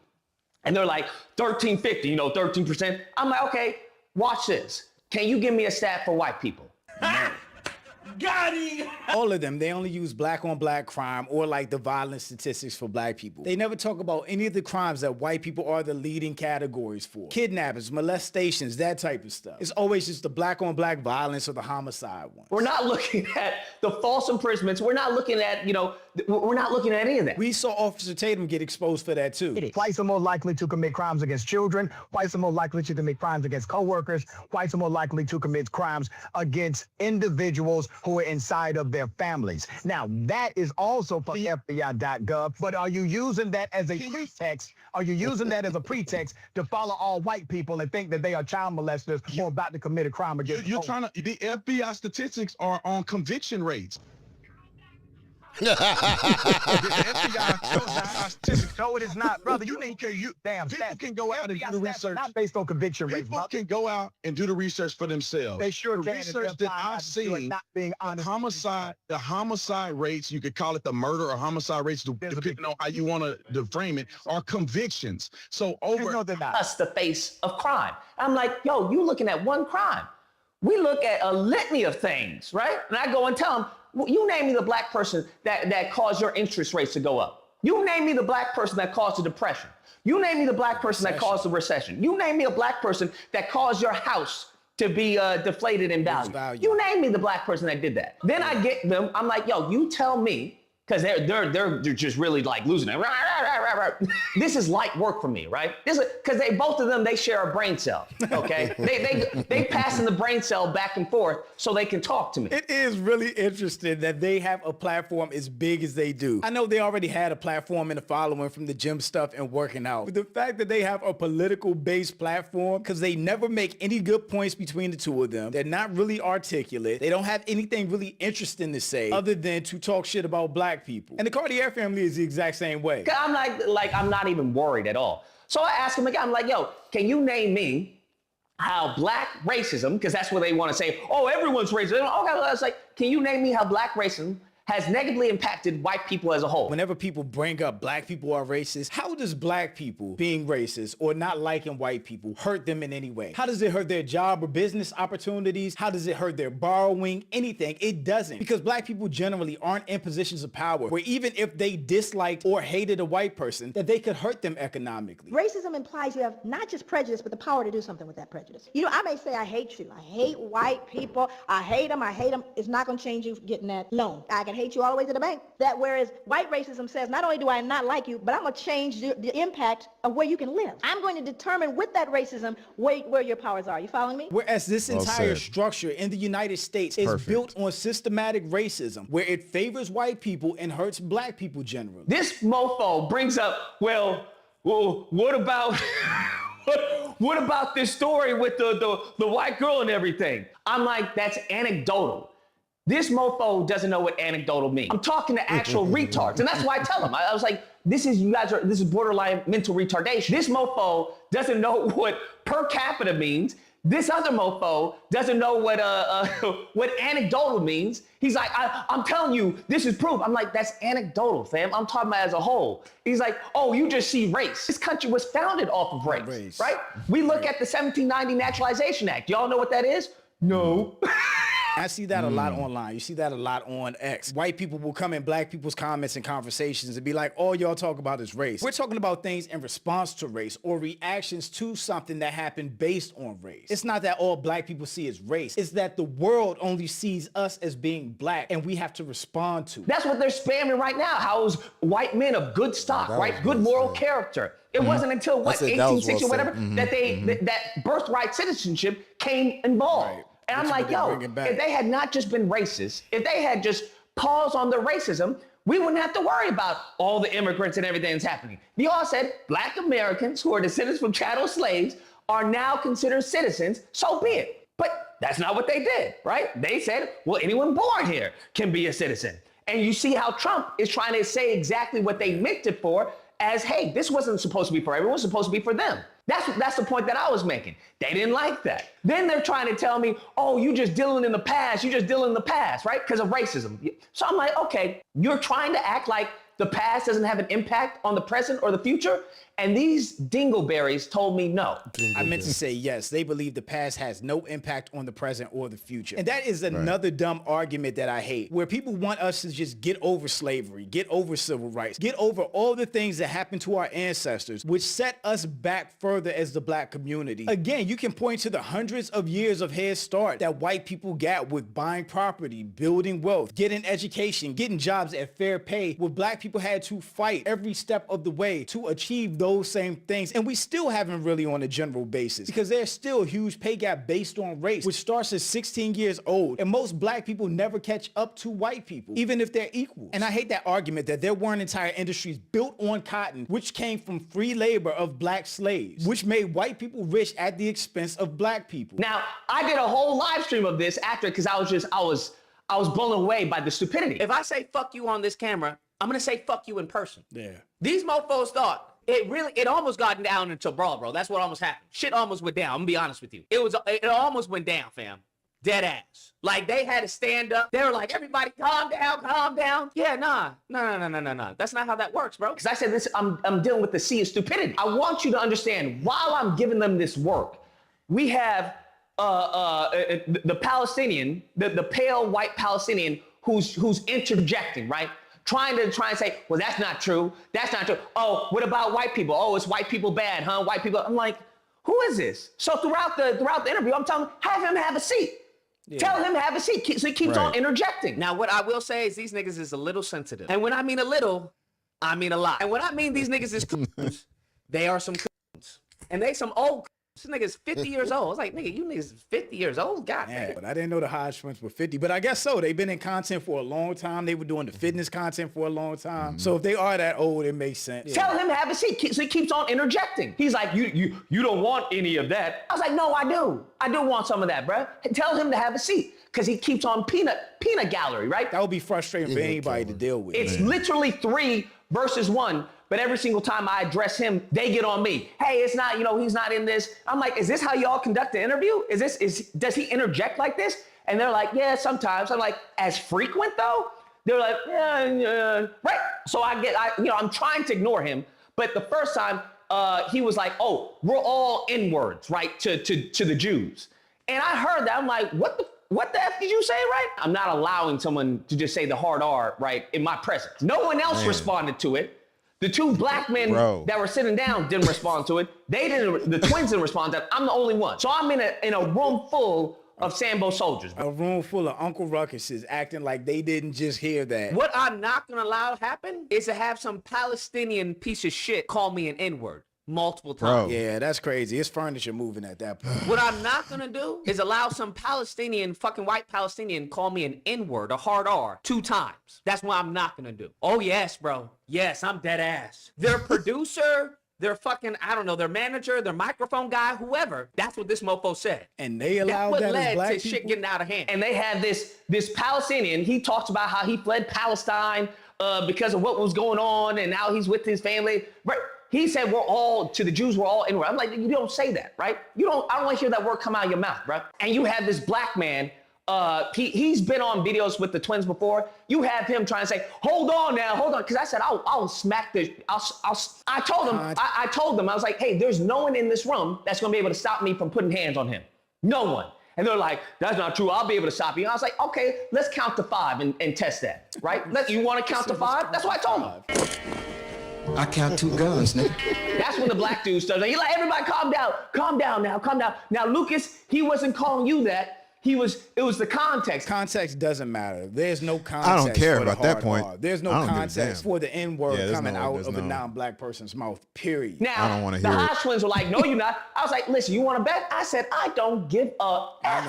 Speaker 4: And they're like, 1350, 13%. I'm like, okay, watch this. Can you give me a stat for white people?
Speaker 22: Got him! All of them, they only use black on black crime or like the violence statistics for black people. They never talk about any of the crimes that white people are the leading categories for. Kidnappings, molestations, that type of stuff. It's always just the black on black violence or the homicide one.
Speaker 4: We're not looking at the false imprisonments. We're not looking at, we're not looking at any of that.
Speaker 22: We saw Officer Tatum get exposed for that too.
Speaker 11: Whites are more likely to commit crimes against children. Whites are more likely to commit crimes against co-workers. Whites are more likely to commit crimes against individuals who are inside of their families. Now, that is also for FBI.gov, but are you using that as a pretext? Are you using that as a pretext to follow all white people and think that they are child molesters or about to commit a crime against
Speaker 26: the FBI statistics are on conviction rates.
Speaker 11: The FBI no, it is not, brother. You need to people
Speaker 26: can go out and do the research.
Speaker 11: Not based on conviction rates.
Speaker 26: People can go out and do the research for themselves.
Speaker 11: They sure
Speaker 26: the
Speaker 11: can.
Speaker 26: Research that I've seen,
Speaker 11: not being honest.
Speaker 26: The homicide rates, you could call it the murder or homicide rates, depending on how you want to frame it, are convictions. So
Speaker 4: us the face of crime. I'm like, yo, you looking at one crime. We look at a litany of things, right? And I go and tell them, you name me the black person that caused your interest rates to go up. You name me the black person that caused the depression. You name me the black person that caused the recession. You name me a black person that caused your house to be deflated in value. You name me the black person that did that. Then I get them, I'm like, yo, you tell me, because they're just really like losing it. This is light work for me, right? This is because both of them share a brain cell. Okay, they passing the brain cell back and forth so they can talk to me.
Speaker 22: It is really interesting that they have a platform as big as they do. I know they already had a platform and a following from the gym stuff and working out, but the fact that they have a political based platform, because they never make any good points between the two of them. They're not really articulate. They don't have anything really interesting to say other than to talk shit about black people. And the Cartier family is the exact same way.
Speaker 4: I'm like I'm not even worried at all. So I asked him again, I'm like, yo, can you name me how black racism, because that's what they want to say, oh, everyone's racist. Okay, I was like, can you name me how black racism has negatively impacted white people as a whole?
Speaker 22: Whenever people bring up black people are racist, how does black people being racist or not liking white people hurt them in any way? How does it hurt their job or business opportunities? How does it hurt their borrowing? Anything. It doesn't. Because black people generally aren't in positions of power where even if they disliked or hated a white person, that they could hurt them economically.
Speaker 8: Racism implies you have not just prejudice, but the power to do something with that prejudice. You know, I may say I hate you. I hate white people. I hate them. It's not going to change you getting that loan. I can hate you all the way to the bank. That whereas white racism says, not only do I not like you, but I'm going to change the impact of where you can live. I'm going to determine with that racism where your powers are. You following me?
Speaker 22: Whereas this entire structure in the United States is built on systematic racism, where it favors white people and hurts black people generally.
Speaker 4: This mofo brings up, well, what about... What about this story with the white girl and everything? I'm like, that's anecdotal. This mofo doesn't know what anecdotal means. I'm talking to actual retards. And that's why I tell them. I was like, this is borderline mental retardation. This mofo doesn't know what per capita means. This other mofo doesn't know what anecdotal means. He's like, I'm telling you, this is proof. I'm like, that's anecdotal, fam. I'm talking about as a whole. He's like, oh, you just see race. This country was founded off of race. Right? We look at the 1790 Naturalization Act. Y'all know what that is? No.
Speaker 22: I see that a lot online. You see that a lot on X. White people will come in black people's comments and conversations and be like, all y'all talk about is race. We're talking about things in response to race or reactions to something that happened based on race. It's not that all black people see as race. It's that the world only sees us as being black and we have to respond to.
Speaker 4: That's what they're spamming right now. How is white men of good stock, right? Good moral character. It wasn't until 1860 or whatever that birthright citizenship came involved. Right. And I'm like, yo, if they had not just been racist, if they had just paused on their racism, we wouldn't have to worry about all the immigrants and everything that's happening. They all said black Americans who are descendants from chattel slaves are now considered citizens, so be it. But that's not what they did, right? They said, well, anyone born here can be a citizen. And you see how Trump is trying to say exactly what they meant it for as, hey, this wasn't supposed to be for everyone, it was supposed to be for them. That's the point that I was making. They didn't like that. Then they're trying to tell me, oh, you just dealing in the past, right? Because of racism. So I'm like, okay, you're trying to act like the past doesn't have an impact on the present or the future? And these dingleberries told me no.
Speaker 22: I meant to say yes. They believe the past has no impact on the present or the future. And that is another dumb argument that I hate, where people want us to just get over slavery, get over civil rights, get over all the things that happened to our ancestors, which set us back further as the black community. Again, you can point to the hundreds of years of head start that white people got with buying property, building wealth, getting education, getting jobs at fair pay, where black people had to fight every step of the way to achieve those same things, and we still haven't really on a general basis, because there's still a huge pay gap based on race, which starts at 16 years old, and most black people never catch up to white people, even if they're equal. And I hate that argument that there weren't entire industries built on cotton, which came from free labor of black slaves, which made white people rich at the expense of black people.
Speaker 4: Now, I did a whole live stream of this after, because I was blown away by the stupidity. If I say fuck you on this camera, I'm gonna say fuck you in person.
Speaker 22: Yeah.
Speaker 4: These mofos thought it almost got down into brawl, bro. That's what almost happened. Shit almost went down. I'm gonna be honest with you. It almost went down, fam. Dead ass. Like, they had to stand up. They were like, everybody calm down, calm down. Yeah, nah. That's not how that works, bro. Because I said this, I'm dealing with the sea of stupidity. I want you to understand, while I'm giving them this work, we have the Palestinian, the pale white Palestinian who's interjecting, right? Trying to say, well, that's not true. That's not true. Oh, what about white people? Oh, it's white people bad, huh? White people. I'm like, who is this? So throughout the interview, I'm telling him, have him have a seat. Tell him to have a seat. So he keeps on interjecting.
Speaker 12: Now, what I will say is these niggas is a little sensitive. And when I mean a little, I mean a lot. And when I mean these niggas is coons, they are some coons. And they some old coons. This nigga's 50 years old. I was like, nigga, you niggas 50 years old? God damn.
Speaker 22: But I didn't know the Hodge twins were 50. But I guess so. They've been in content for a long time. They were doing the fitness content for a long time. So if they are that old, it makes sense.
Speaker 4: Tell him to have a seat. So he keeps on interjecting. He's like, you don't want any of that. I was like, no, I do. I do want some of that, bruh. Tell him to have a seat. Because he keeps on peanut gallery, right?
Speaker 22: That would be frustrating for anybody to deal with.
Speaker 4: It's literally 3 versus 1. But every single time I address him, they get on me. Hey, it's not, he's not in this. I'm like, is this how y'all conduct the interview? Does he interject like this? And they're like, yeah, sometimes. I'm like, as frequent though? They're like, yeah, right. So I'm trying to ignore him. But the first time, he was like, oh, we're all N-words, right, to the Jews. And I heard that. I'm like, what the F did you say, right? I'm not allowing someone to just say the hard R, right, in my presence. No one else responded to it. The 2 black men that were sitting down didn't respond to it. The twins didn't respond to it. I'm the only one. So I'm in a room full of Sambo soldiers.
Speaker 22: A room full of Uncle Ruckuses acting like they didn't just hear that.
Speaker 12: What I'm not gonna allow to happen is to have some Palestinian piece of shit call me an N-word multiple times.
Speaker 22: Yeah, that's crazy. It's furniture moving at that point.
Speaker 12: What I'm not gonna do is allow some fucking white Palestinian call me an N-word, a hard R, 2 times. That's what I'm not gonna do. Oh yes, bro. Yes, I'm dead ass. Their producer, their fucking, I don't know, their manager, their microphone guy, whoever. That's what this mofo said.
Speaker 22: And they allowed that as black
Speaker 12: led to
Speaker 22: people?
Speaker 12: shit getting out of hand.
Speaker 4: And they had this Palestinian. He talks about how he fled Palestine because of what was going on, and now he's with his family. Right? He said to the Jews, we're all N-word. I'm like, you don't say that, right? I don't want to hear that word come out of your mouth, right? And you have this black man, he's been on videos with the twins before. You have him trying to say, hold on. Because I said, I'll smack the, I told them, I was like, hey, there's no one in this room that's going to be able to stop me from putting hands on him. No one. And they're like, that's not true. I'll be able to stop you. And I was like, okay, let's count to 5 and test that, right? You want to count to 5? That's what I told him.
Speaker 13: I count 2 guns, nigga.
Speaker 4: That's when the black dude starts. You're like, everybody calm down now. Now, Lucas, he wasn't calling you that. It was the context.
Speaker 22: Context doesn't matter. There's no context.
Speaker 2: I don't care
Speaker 22: for the
Speaker 2: about that
Speaker 22: hard
Speaker 2: point.
Speaker 22: R. There's no context for the N-word coming out of a non-black person's mouth, period.
Speaker 4: Now,
Speaker 2: I don't want to
Speaker 4: the
Speaker 2: hear
Speaker 4: Hodge twins were like, no, you're not. I was like, listen, you want to bet? I said, I don't give a F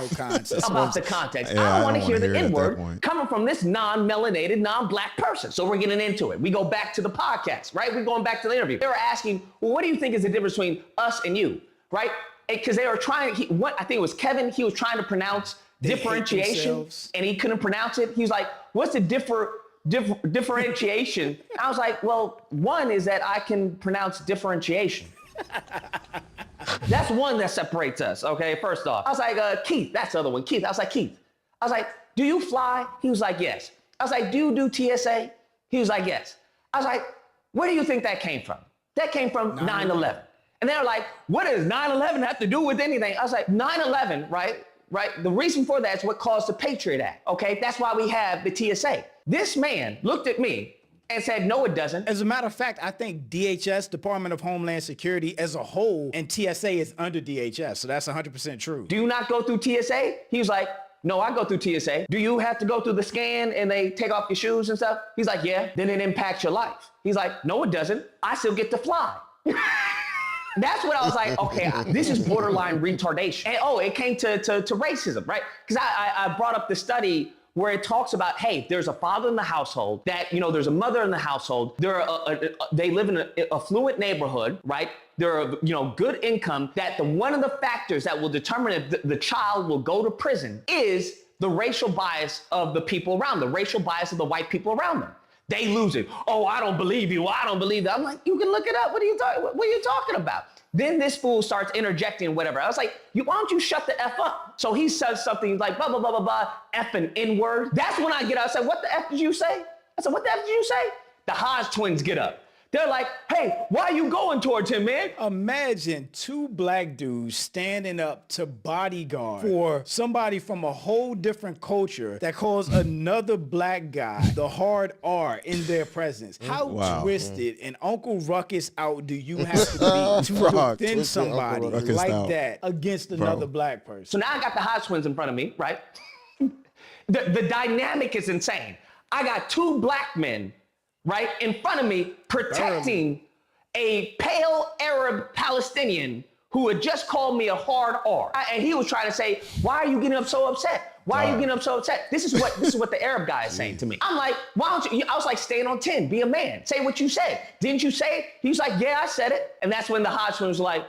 Speaker 4: about the context.
Speaker 2: Yeah,
Speaker 4: I don't want to hear the
Speaker 2: it at that
Speaker 4: N-word
Speaker 2: point.
Speaker 4: coming from this non-melanated, non-black person. So we're getting into it. We go back to the podcast, right? We're going back to the interview. They were asking, well, what do you think is the difference between us and you, right? Because they were trying, I think it was Kevin, he was trying to pronounce differentiation, and he couldn't pronounce it. He was like, what's the differentiation? I was like, well, one is that I can pronounce differentiation. That's one that separates us, okay, first off. I was like, Keith, that's the other one, Keith. I was like, Keith. I was like, do you fly? He was like, yes. I was like, do you do TSA? He was like, yes. I was like, where do you think that came from? That came from 9/11. And they were like, what does 9/11 have to do with anything? I was like, 9/11, right? The reason for that is what caused the Patriot Act, okay? That's why we have the TSA. This man looked at me and said, no, it doesn't.
Speaker 22: As a matter of fact, I think DHS, Department of Homeland Security as a whole, and TSA is under DHS, so that's 100% true.
Speaker 4: Do you not go through TSA? He was like, no, I go through TSA. Do you have to go through the scan and they take off your shoes and stuff? He's like, yeah, then it impacts your life. He's like, no, it doesn't. I still get to fly. That's what I was like, okay, this is borderline retardation. And it came to racism, right? Because I brought up the study where it talks about, hey, there's a father in the household, that, there's a mother in the household, they live in an affluent neighborhood, right? They're, good income, that one of the factors that will determine if the child will go to prison is the racial bias of the people around them, the racial bias of the white people around them. They lose it. Oh, I don't believe you. I don't believe that. I'm like, you can look it up. What are you talking about? Then this fool starts interjecting whatever. I was like, why don't you shut the F up? So he says something like blah, blah, blah, blah, blah, F and N-word. That's when I get out. I said, what the F did you say? I said, what the F did you say? The Hodge twins get up. They're like, hey, why are you going towards him, man?
Speaker 22: Imagine 2 black dudes standing up to bodyguard for somebody from a whole different culture that calls another black guy the hard R in their presence. How twisted and Uncle Ruckus out do you have to be to defend somebody like that against another black person?
Speaker 4: So now I got the Hodge twins in front of me, right? The dynamic is insane. I got two black men, right, in front of me protecting a pale Arab Palestinian who had just called me a hard R. And he was trying to say, why are you getting so upset? Why are you getting so upset? This is what the Arab guy is saying to me. I'm like, why don't you? I was like, stand on 10, be a man, say what you said. Didn't you say it? He was like, yeah, I said it. And that's when the Hodgman was like,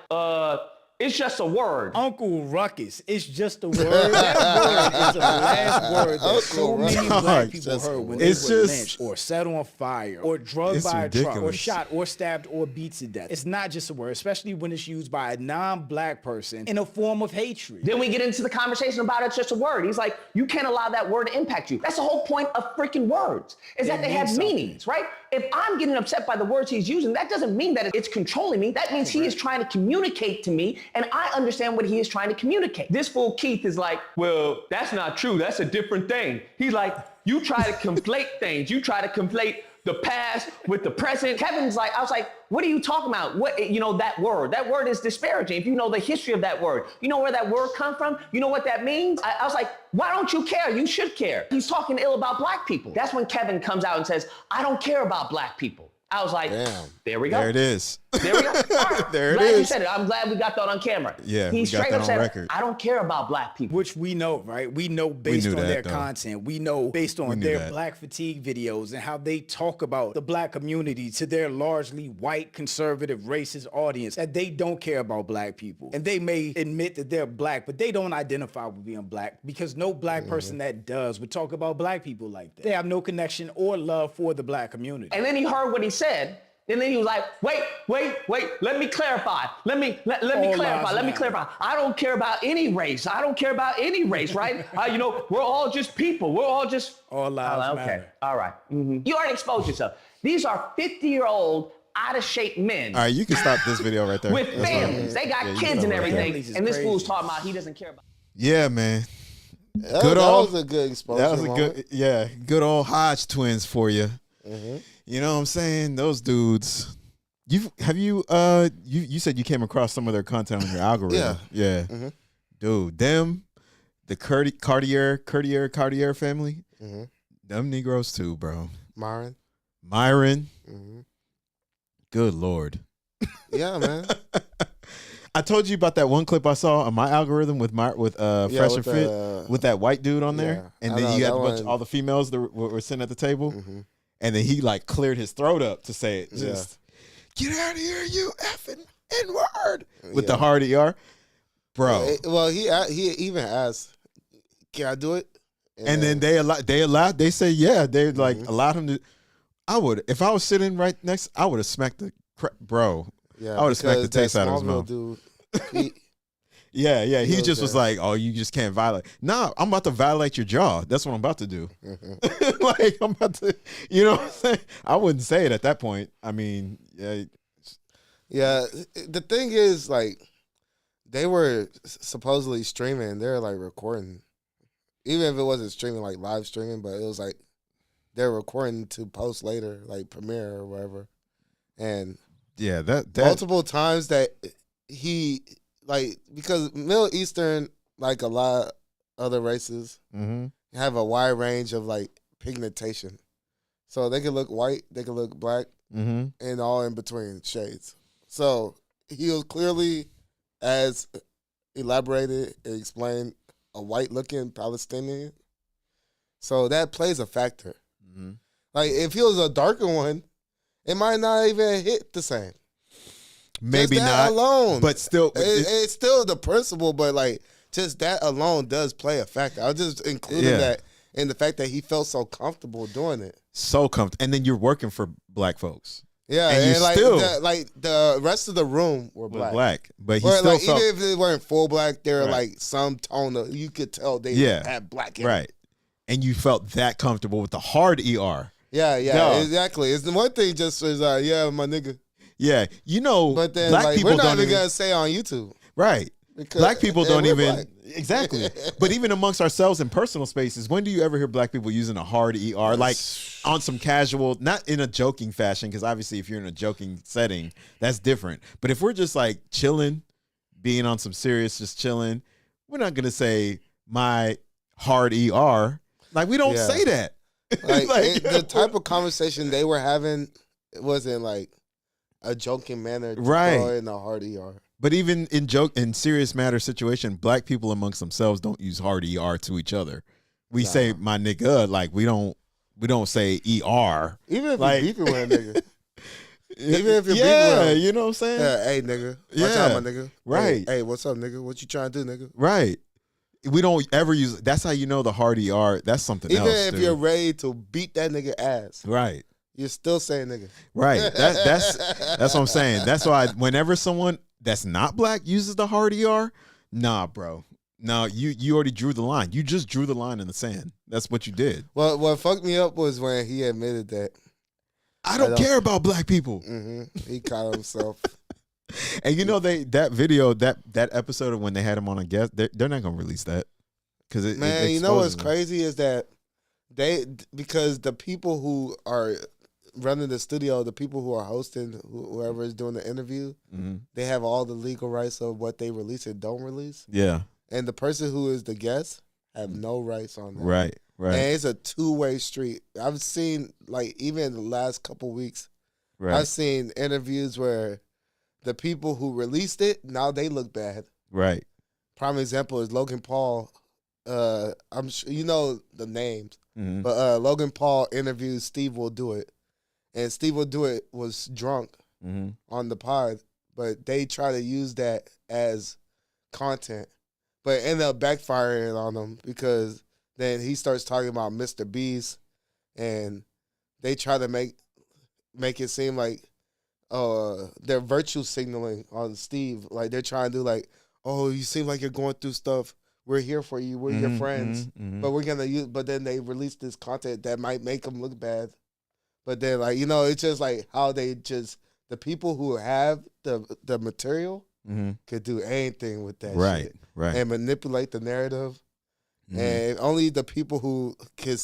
Speaker 4: it's just a word.
Speaker 22: Uncle Ruckus, it's just a word. That word is the last word that so many black people heard when they were lynched or set on fire or drugged by a truck or shot or stabbed or beat to death. It's not just a word, especially when it's used by a non-black person in a form of hatred.
Speaker 4: Then we get into the conversation about it's just a word. He's like, you can't allow that word to impact you. That's the whole point of freaking words, is that they have meanings, right? If I'm getting upset by the words he's using, that doesn't mean that it's controlling me. That means he is trying to communicate to me, and I understand what he is trying to communicate. This fool Keith is like, well, that's not true. That's a different thing. He's like, you try to conflate things. You try to conflate the past with the present. Kevin's like, I was like, what are you talking about? What, that word is disparaging. If you know the history of that word, you know where that word come from, you know what that means. I was like, why don't you care? You should care. He's talking ill about black people. That's when Kevin comes out and says, I don't care about black people. I was like, damn. There we go.
Speaker 2: There it is.
Speaker 4: There we go. Right.
Speaker 2: There it
Speaker 4: glad
Speaker 2: is.
Speaker 4: You said it. I'm glad we got that on camera.
Speaker 2: Yeah,
Speaker 4: he
Speaker 2: we got
Speaker 4: straight
Speaker 2: that
Speaker 4: up
Speaker 2: on
Speaker 4: said,
Speaker 2: record.
Speaker 4: I don't care about black people.
Speaker 22: Which we know, right? We know based on their content. We know based on their black fatigue videos and how they talk about the black community to their largely white, conservative, racist audience, that they don't care about black people. And they may admit that they're black, but they don't identify with being black because no black person that does would talk about black people like that. They have no connection or love for the black community.
Speaker 4: And then he heard what he said. And then he was like, wait, let me clarify. Let me clarify. I don't care about any race. I don't care about any race, right? We're all just people. We're all just...
Speaker 22: All lives matter.
Speaker 4: Okay, all right. Mm-hmm. You already exposed yourself. These are 50-year-old, out-of-shape men.
Speaker 2: All right, you can stop this video right there.
Speaker 4: With families. They got kids and everything. And this fool's talking about he doesn't care about...
Speaker 2: Yeah, man.
Speaker 1: That was a good exposure.
Speaker 2: That was good old Hodge twins for you. Mm-hmm. You know what I'm saying? Those dudes. You said you came across some of their content on your algorithm. Yeah. Mm-hmm. Dude, them, the Cartier family, them Negroes too, bro.
Speaker 1: Myron.
Speaker 2: Mm-hmm. Good Lord.
Speaker 1: Yeah, man.
Speaker 2: I told you about that one clip I saw on my algorithm with Fresh and Fit with that white dude on there, and then you had all the females that were sitting at the table. Mm-hmm. And then he cleared his throat up to say it. Just get out of here, you effing N-word with the hard ER, bro.
Speaker 1: Well, he even asked, "Can I do it?"
Speaker 2: And then they say yeah. They allowed him to. I would, if I was sitting right next, I would have smacked the bro. Yeah, I would have smacked the taste out of his mouth. Dude, Yeah. He just was like, "Oh, you just can't violate." Nah, I'm about to violate your jaw. That's what I'm about to do. I'm about to, you know what I'm saying? I wouldn't say it at that point. I mean, yeah.
Speaker 1: Yeah, the thing is, they were supposedly streaming. They're recording, even if it wasn't streaming, live streaming, but it was they're recording to post later, premiere or whatever. And
Speaker 2: yeah, that
Speaker 1: multiple times that he. Because Middle Eastern, a lot of other races, have a wide range of pigmentation. So they can look white, they can look black, and all in between shades. So he was clearly, as elaborated and explained, a white-looking Palestinian. So that plays a factor. Mm-hmm. If he was a darker one, it might not even hit the same.
Speaker 2: Maybe
Speaker 1: just that
Speaker 2: not
Speaker 1: alone,
Speaker 2: but still,
Speaker 1: it's still the principle. But just that alone does play a factor. I was just including that in the fact that he felt so comfortable doing it.
Speaker 2: So comfortable, and then you're working for black folks.
Speaker 1: Yeah, and still the rest of the room were black.
Speaker 2: But he still felt,
Speaker 1: even if they weren't full black, they were some tone of, you could tell they had black in it.
Speaker 2: And you felt that comfortable with the hard ER.
Speaker 1: Yeah, exactly. It's the one thing just is my nigga.
Speaker 2: Yeah,
Speaker 1: but then
Speaker 2: black people
Speaker 1: we're not
Speaker 2: don't
Speaker 1: even gonna say on YouTube,
Speaker 2: right? Black people don't even
Speaker 1: black.
Speaker 2: Exactly. But even amongst ourselves in personal spaces, when do you ever hear black people using a hard ER on some casual, not in a joking fashion? Because obviously, if you're in a joking setting, that's different. But if we're just chilling, being on some serious, just chilling, we're not gonna say my hard ER. Like we don't say that.
Speaker 1: Like, the type of conversation they were having, it wasn't like a joking manner,
Speaker 2: Right?
Speaker 1: In a hard ER.
Speaker 2: But even in serious matter situation, black people amongst themselves don't use hard ER to each other. We say my nigga, like we don't say ER.
Speaker 1: Even if
Speaker 2: like,
Speaker 1: you're beefing with a nigga. Even if you're beefing with him.
Speaker 2: You know what I'm saying?
Speaker 1: Hey nigga. Watch out, my nigga.
Speaker 2: Right.
Speaker 1: Hey, what's up, nigga? What you trying to do, nigga?
Speaker 2: Right. We don't ever use. That's how you know the hard ER. That's something
Speaker 1: Even
Speaker 2: else.
Speaker 1: if
Speaker 2: dude.
Speaker 1: you're ready to beat that nigga ass.
Speaker 2: Right.
Speaker 1: You're still saying nigga.
Speaker 2: Right. That's what I'm saying. That's why whenever someone that's not black uses the hard ER, nah, bro. No, you already drew the line. You just drew the line in the sand. That's what you did.
Speaker 1: Well, what fucked me up was when he admitted that
Speaker 2: I don't care about black people.
Speaker 1: Mm-hmm. He caught himself.
Speaker 2: And you know that video, that episode of when they had him on a guest, they're not gonna release that because
Speaker 1: man, you know what's crazy is that because the people who are running the studio, the people who are hosting, whoever is doing the interview, they have all the legal rights of what they release and don't release.
Speaker 2: Yeah.
Speaker 1: And the person who is the guest have no rights on that.
Speaker 2: Right.
Speaker 1: And it's a two-way street. I've seen, like, even in the last couple weeks,
Speaker 2: right.
Speaker 1: I've seen interviews where the people who released it, now they look bad.
Speaker 2: Right.
Speaker 1: Prime example is Logan Paul. I'm sure you know the names, but Logan Paul interviewed Steve Will Do It. And Steve Will Do It was drunk on the pod, but they try to use that as content, but it ended up backfiring on them because then he starts talking about Mr. Beast, and they try to make it seem like they're virtue signaling on Steve. Like they're trying to do like, oh, you seem like you're going through stuff. We're here for you. We're your friends, but we're gonna use. But then they release this content that might make them look bad. But then, like, you know, it's just like how they just, the people who have the material could do anything with that shit.
Speaker 2: Right.
Speaker 1: And manipulate the narrative. And only the people who can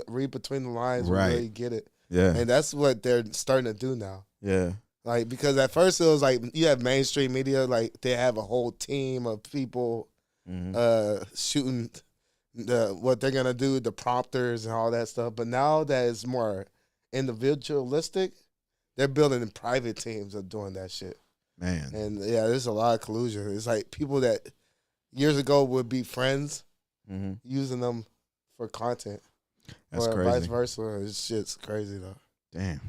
Speaker 1: read between the lines will really get it.
Speaker 2: Yeah.
Speaker 1: And that's what they're starting to do now.
Speaker 2: Yeah.
Speaker 1: Like, because at first it was like, you have mainstream media, like, they have a whole team of people shooting what they're going to do, the prompters and all that stuff. But now that it's more individualistic, they're building private teams of doing that shit.
Speaker 2: Man.
Speaker 1: And yeah, there's a lot of collusion. It's like people that years ago would be friends using them for content.
Speaker 2: That's
Speaker 1: or
Speaker 2: crazy.
Speaker 1: Vice versa. It's shit's crazy though.
Speaker 2: Damn.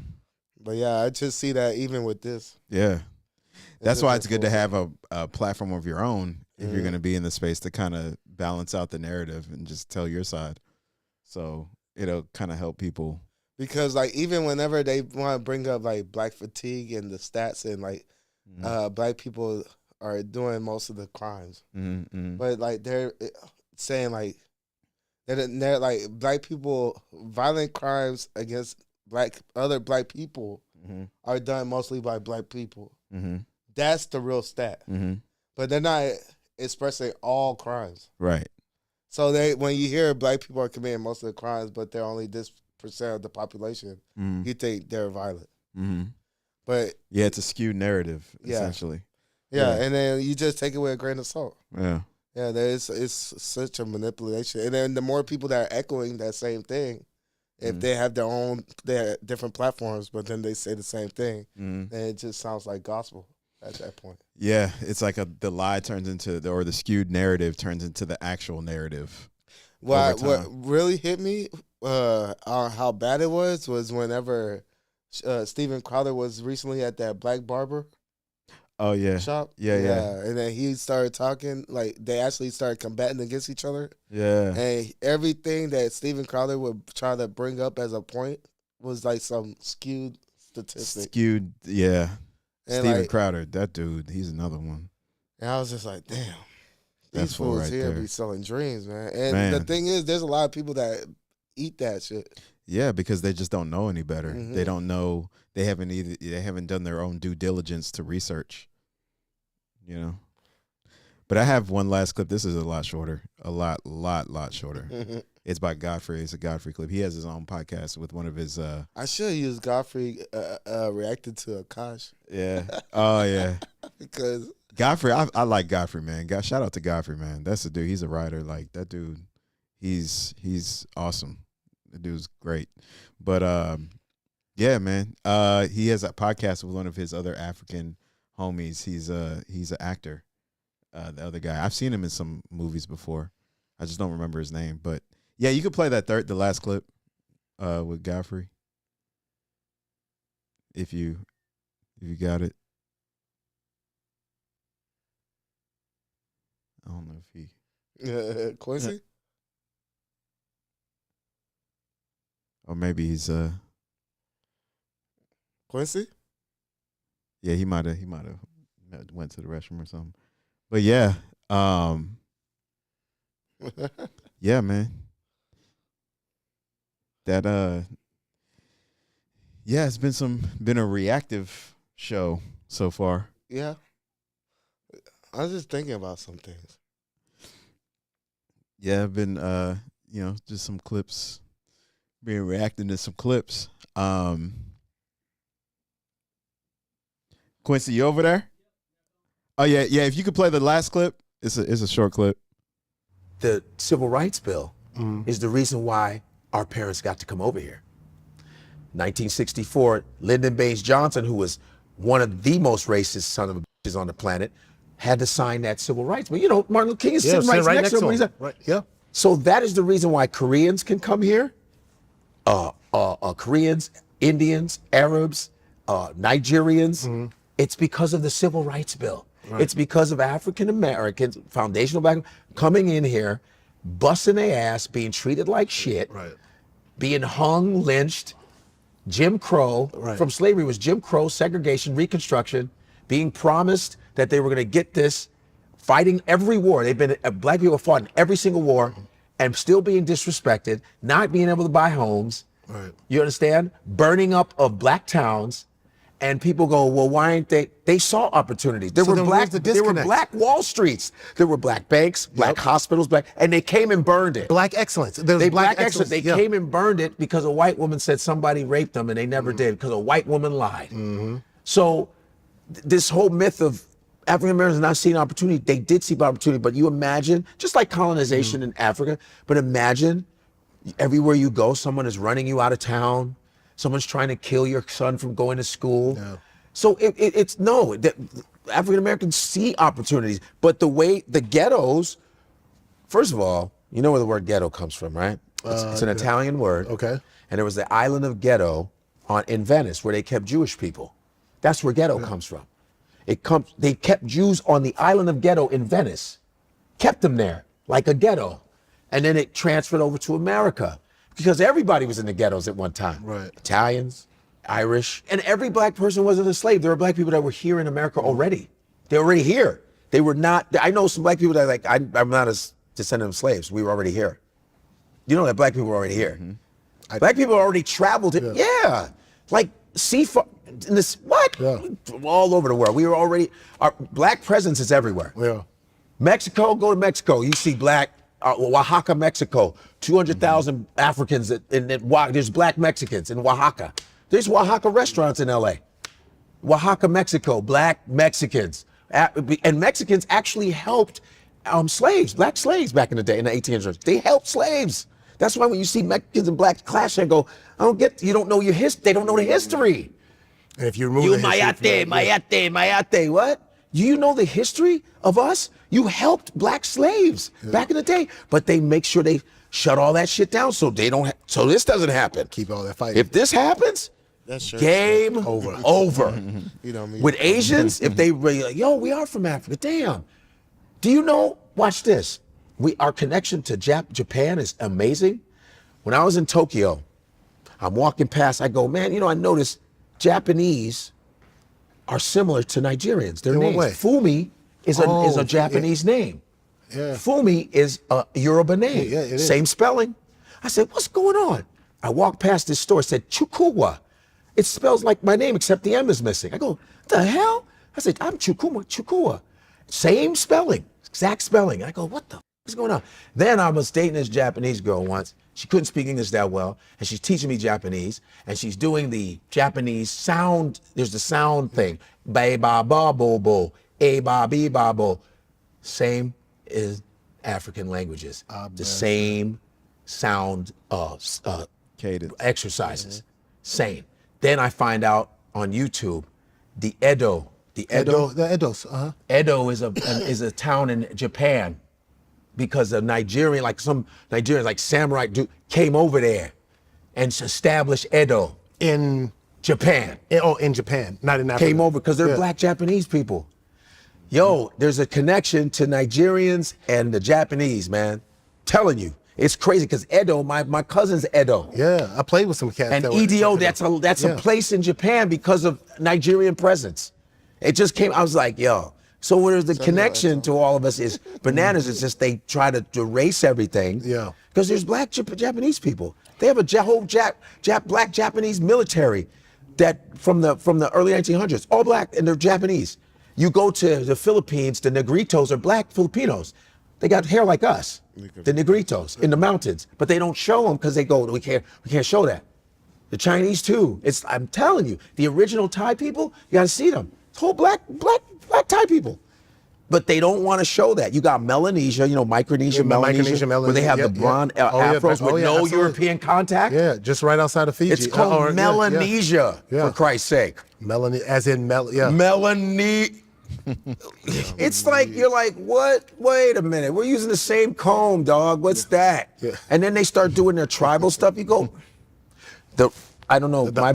Speaker 1: But yeah, I just see that even with this.
Speaker 2: Yeah. That's why it's good to have a platform of your own if you're going to be in the space to kind of balance out the narrative and just tell your side. So it'll kind of help people.
Speaker 1: Because like even whenever they want to bring up like black fatigue and the stats and like black people are doing most of the crimes, but like they're saying like they're like black people, violent crimes against other black people are done mostly by black people. That's the real stat. But they're not expressing all crimes.
Speaker 2: Right.
Speaker 1: So when you hear black people are committing most of the crimes, but they're only this percent of the population, you think they're violent. But
Speaker 2: yeah, it's a skewed narrative, essentially.
Speaker 1: Yeah, and then you just take it with a grain of salt.
Speaker 2: Yeah.
Speaker 1: Yeah, it's such a manipulation. And then the more people that are echoing that same thing, if they have their different platforms, but then they say the same thing, then it just sounds like gospel at that point.
Speaker 2: Yeah, it's like the lie turns into, or the skewed narrative turns into the actual narrative.
Speaker 1: What really hit me on how bad it was whenever Steven Crowder was recently at that black barber.
Speaker 2: Oh yeah,
Speaker 1: shop.
Speaker 2: Yeah.
Speaker 1: And then he started talking like they actually started combating against each other.
Speaker 2: Yeah.
Speaker 1: And everything that Steven Crowder would try to bring up as a point was like some skewed statistic.
Speaker 2: Yeah.
Speaker 1: And
Speaker 2: Steven
Speaker 1: like,
Speaker 2: Crowder, that dude, he's another one.
Speaker 1: And I was just like, damn,
Speaker 2: That's
Speaker 1: these fools
Speaker 2: right
Speaker 1: here
Speaker 2: there.
Speaker 1: be selling dreams, man. And the thing is, there's a lot of people that eat that shit.
Speaker 2: Yeah, because they just don't know any better. They don't know. They haven't done their own due diligence to research. You know. But I have one last clip. This is a lot shorter. A lot shorter. It's by Godfrey. It's a Godfrey clip. He has his own podcast with one of his
Speaker 1: I should use Godfrey reacted to Akash.
Speaker 2: Yeah. Oh yeah.
Speaker 1: Because
Speaker 2: Godfrey, I like Godfrey, man. Shout out to Godfrey, man. That's the dude. He's a writer. Like that dude, he's awesome. The dude's great. But yeah, man. He has a podcast with one of his other African homies. He's an actor. The other guy. I've seen him in some movies before. I just don't remember his name. But yeah, you could play the last clip with Godfrey. If you got it. I don't know if he
Speaker 1: Quincy?
Speaker 2: Or maybe he's
Speaker 1: Quincy?
Speaker 2: Yeah, he might have went to the restroom or something. But yeah, yeah, man. That yeah, it's been a reactive show so far.
Speaker 1: Yeah. I was just thinking about some things.
Speaker 2: Yeah, I've been just some clips, being reacting to some clips. Quincy, you over there? Oh yeah. If you could play the last clip, it's a short clip.
Speaker 14: The Civil Rights Bill is the reason why our parents got to come over here. 1964, Lyndon Baines Johnson, who was one of the most racist son of a bitches on the planet, had to sign that civil rights. But Martin Luther King is sitting right next to him.
Speaker 10: Right. Yeah.
Speaker 14: So that is the reason why Koreans can come here. Koreans, Indians, Arabs, Nigerians. It's because of the Civil Rights Bill. Right. It's because of African Americans, foundational background, coming in here, busting their ass, being treated like shit, being hung, lynched. Jim Crow, from slavery was Jim Crow, segregation, Reconstruction, being promised that they were going to get this, fighting every war. They've been, black people have fought in every single war and still being disrespected, not being able to buy homes. You understand? Burning up of black towns. And people go, well, why ain't they? They saw opportunities. There were black Wall Streets. There were black banks, black hospitals, and they came and burned it.
Speaker 10: Black excellence.
Speaker 14: Black excellence. They came and burned it because a white woman said somebody raped them and they never did because a white woman lied. So this whole myth of African Americans not seeing opportunity, they did see opportunity, but you imagine, just like colonization in Africa, but imagine everywhere you go, someone is running you out of town. Someone's trying to kill your son from going to school. So it's African Americans see opportunities, but the way the ghettos, first of all, you know where the word ghetto comes from, right? It's an Italian word.
Speaker 10: Okay.
Speaker 14: And there was the island of Ghetto in Venice where they kept Jewish people. That's where ghetto comes from. They kept Jews on the island of Ghetto in Venice, kept them there like a ghetto. And then it transferred over to America. Because everybody was in the ghettos at one time. Italians, Irish, and every black person wasn't a slave. There were black people that were here in America already. They were already here. They were not, I know some black people that are like, I'm not a descendant of slaves. We were already here. You know that black people were already here. Black people already traveled it. Yeah. Like all over the world. We were already, our black presence is everywhere. Mexico, go to Mexico. You see black, Oaxaca, Mexico, 200,000 Africans, there's black Mexicans in Oaxaca. There's Oaxaca restaurants in LA. Oaxaca, Mexico, black Mexicans. And Mexicans actually helped slaves, black slaves back in the day, in the 1800s. They helped slaves. That's why when you see Mexicans and blacks clash, I go, you don't know your history. They don't know the history.
Speaker 10: And if you remove
Speaker 14: mayate, what? Do you know the history of us? You helped black slaves back in the day, but they make sure they shut all that shit down so they don't. So this doesn't happen.
Speaker 10: Keep all that fighting.
Speaker 14: If this happens, game over.
Speaker 1: You know what I mean?
Speaker 14: With Asians, if they really like, yo, we are from Africa. Damn. Do you know? Watch this. Our connection to Japan is amazing. When I was in Tokyo, I'm walking past. I go, man. I noticed Japanese are similar to Nigerians. Their names. Fumi is a Japanese name. Fumi is a Yoruba name. Same spelling. I said, what's going on? I walked past this store. It said Chukuwa. It spells like my name except the M is missing. I go, the hell? I said, I'm Chukua. Same spelling, exact spelling. I go, what the is going on? Then I was dating this Japanese girl once. She couldn't speak English that well, and she's teaching me Japanese, and she's doing the Japanese sound. There's the sound thing. Ba ba ba bo bo, a ba ba bo. Same as African languages. The same sound
Speaker 2: cadence
Speaker 14: exercises. Same. Then I find out on YouTube the Edo. The
Speaker 10: Edos.
Speaker 14: Edo is a town in Japan because a Nigerian, like some Nigerians, like samurai dude, came over there and established Edo
Speaker 10: in
Speaker 14: Japan.
Speaker 10: In Japan, not in Africa.
Speaker 14: Came over because they're black Japanese people. Yo, there's a connection to Nigerians and the Japanese, man. Telling you. It's crazy because Edo, my cousin's Edo.
Speaker 10: Yeah, I played with some cats.
Speaker 14: And EDO, that's a place in Japan because of Nigerian presence. It just came, I was like, yo. So where's the connection to all of us is bananas. It's just they try to erase everything.
Speaker 10: Yeah.
Speaker 14: Because there's black Japanese people. They have a whole black Japanese military that from the early 1900s, all black and they're Japanese. You go to the Philippines, the Negritos are black Filipinos. They got hair like us, the Negritos in the mountains, but they don't show them because they go, we can't show that. The Chinese too. I'm telling you, the original Thai people, you gotta see them. It's whole black Thai people. But they don't want to show that. You got Melanesia, Micronesia, Melanesia, where they have the blonde afros with no European contact.
Speaker 10: Yeah, just right outside of Fiji.
Speaker 14: It's called Melanesia, for Christ's sake.
Speaker 10: As in
Speaker 14: It's like, you're like, what? Wait a minute. We're using the same comb, dog. What's that? Yeah. And then they start doing their tribal stuff. You go, I don't know. My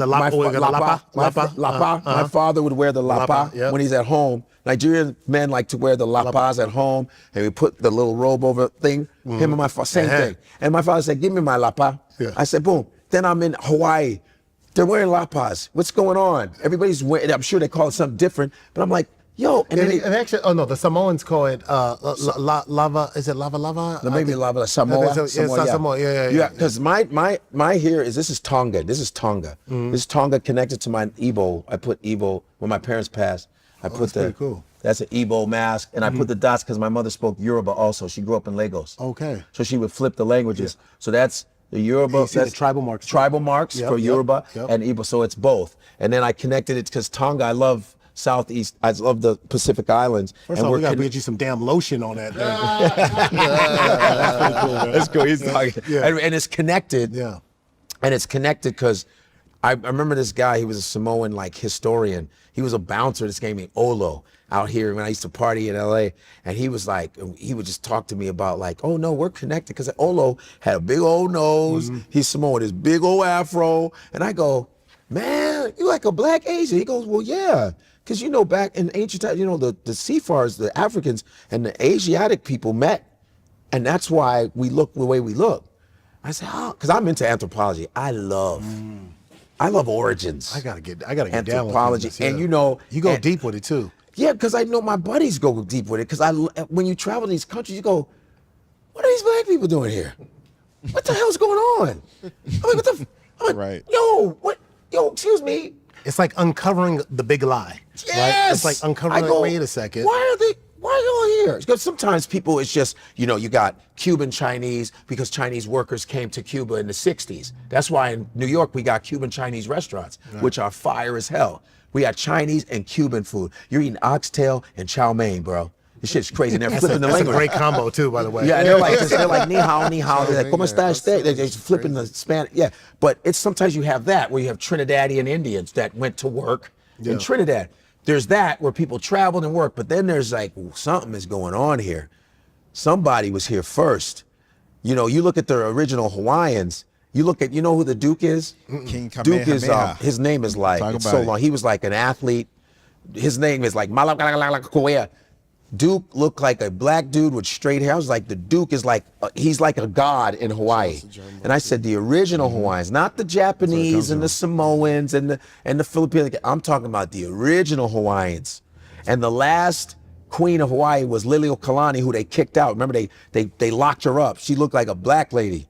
Speaker 14: father would wear the lapa when he's at home. Nigerian men like to wear the lapas at home, and we put the little robe over thing. Him and my father, same thing. And my father said, give me my lapa. Yeah. I said, boom. Then I'm in Hawaii. They're wearing lapas. What's going on? Everybody's wearing, I'm sure they call it something different, but I'm like, yo. And then
Speaker 10: actually, the Samoans call it lava. Is it lava?
Speaker 14: Maybe lava, Samoa.
Speaker 10: Samoa, yeah.
Speaker 14: Because my here is, this is Tonga. This is Tonga. This is Tonga connected to my Igbo. I put Igbo, when my parents passed, I put
Speaker 10: pretty cool.
Speaker 14: That's an Igbo mask. And I put the dots because my mother spoke Yoruba also. She grew up in Lagos.
Speaker 10: Okay.
Speaker 14: So she would flip the languages. So that's the Yoruba.
Speaker 10: That's the tribal marks.
Speaker 14: Tribal marks for Yoruba and Igbo. So it's both. And then I connected it because Tonga, I love Southeast. I love the Pacific Islands.
Speaker 10: First of all, we gotta get you some damn lotion on that thing.
Speaker 14: That's pretty cool, man. That's cool. He's talking. And it's connected.
Speaker 10: Yeah.
Speaker 14: And it's connected because I remember this guy. He was a Samoan historian. He was a bouncer. This guy named Olo out here when I used to party in LA. And he was like, he would just talk to me about oh no, we're connected because Olo had a big old nose. He's Samoan, his big old afro. And I go, man, you like a black Asian? He goes, well, yeah. Because back in ancient times, the seafarers, the Africans and the Asiatic people met. And that's why we look the way we look. I said, because I'm into anthropology. I love origins.
Speaker 10: I gotta get down with
Speaker 14: anthropology.
Speaker 10: this, yeah.
Speaker 14: And
Speaker 10: you go deep with it too.
Speaker 14: Yeah, because I know my buddies go deep with it. Because when you travel to these countries, you go, what are these black people doing here? What the hell's going on?
Speaker 2: Right.
Speaker 14: Yo, excuse me.
Speaker 10: It's like uncovering the big lie.
Speaker 14: Yes.
Speaker 10: Right? It's like uncovering, wait a second.
Speaker 14: Why are y'all here? Because sometimes people, it's just, you got Cuban Chinese because Chinese workers came to Cuba in the 60s. That's why in New York, we got Cuban Chinese restaurants, which are fire as hell. We got Chinese and Cuban food. You're eating oxtail and chow mein, bro. This shit's crazy. They're flipping the language.
Speaker 10: That's a great combo too, by the way.
Speaker 14: Yeah, and they're like, ni hao, ni hao. They're like, ¿cómo está usted? They're just flipping the Spanish. Yeah, but it's sometimes you have that where you have Trinidadian Indians that went to work in Trinidad. There's that where people traveled and worked, but then there's something is going on here. Somebody was here first. You look at the original Hawaiians. You look at, who the Duke is?
Speaker 2: King
Speaker 14: Duke is,
Speaker 2: Kamehameha.
Speaker 14: his name is it's so long. He was like an athlete. His name is Malakalakoea. Duke looked like a black dude with straight hair. I was like, the Duke is he's like a god in Hawaii. And I said, the original Hawaiians, not the Japanese and the Samoans and the Filipinos. I'm talking about the original Hawaiians. And the last queen of Hawaii was Liliuokalani, who they kicked out. Remember, they locked her up. She looked like a black lady.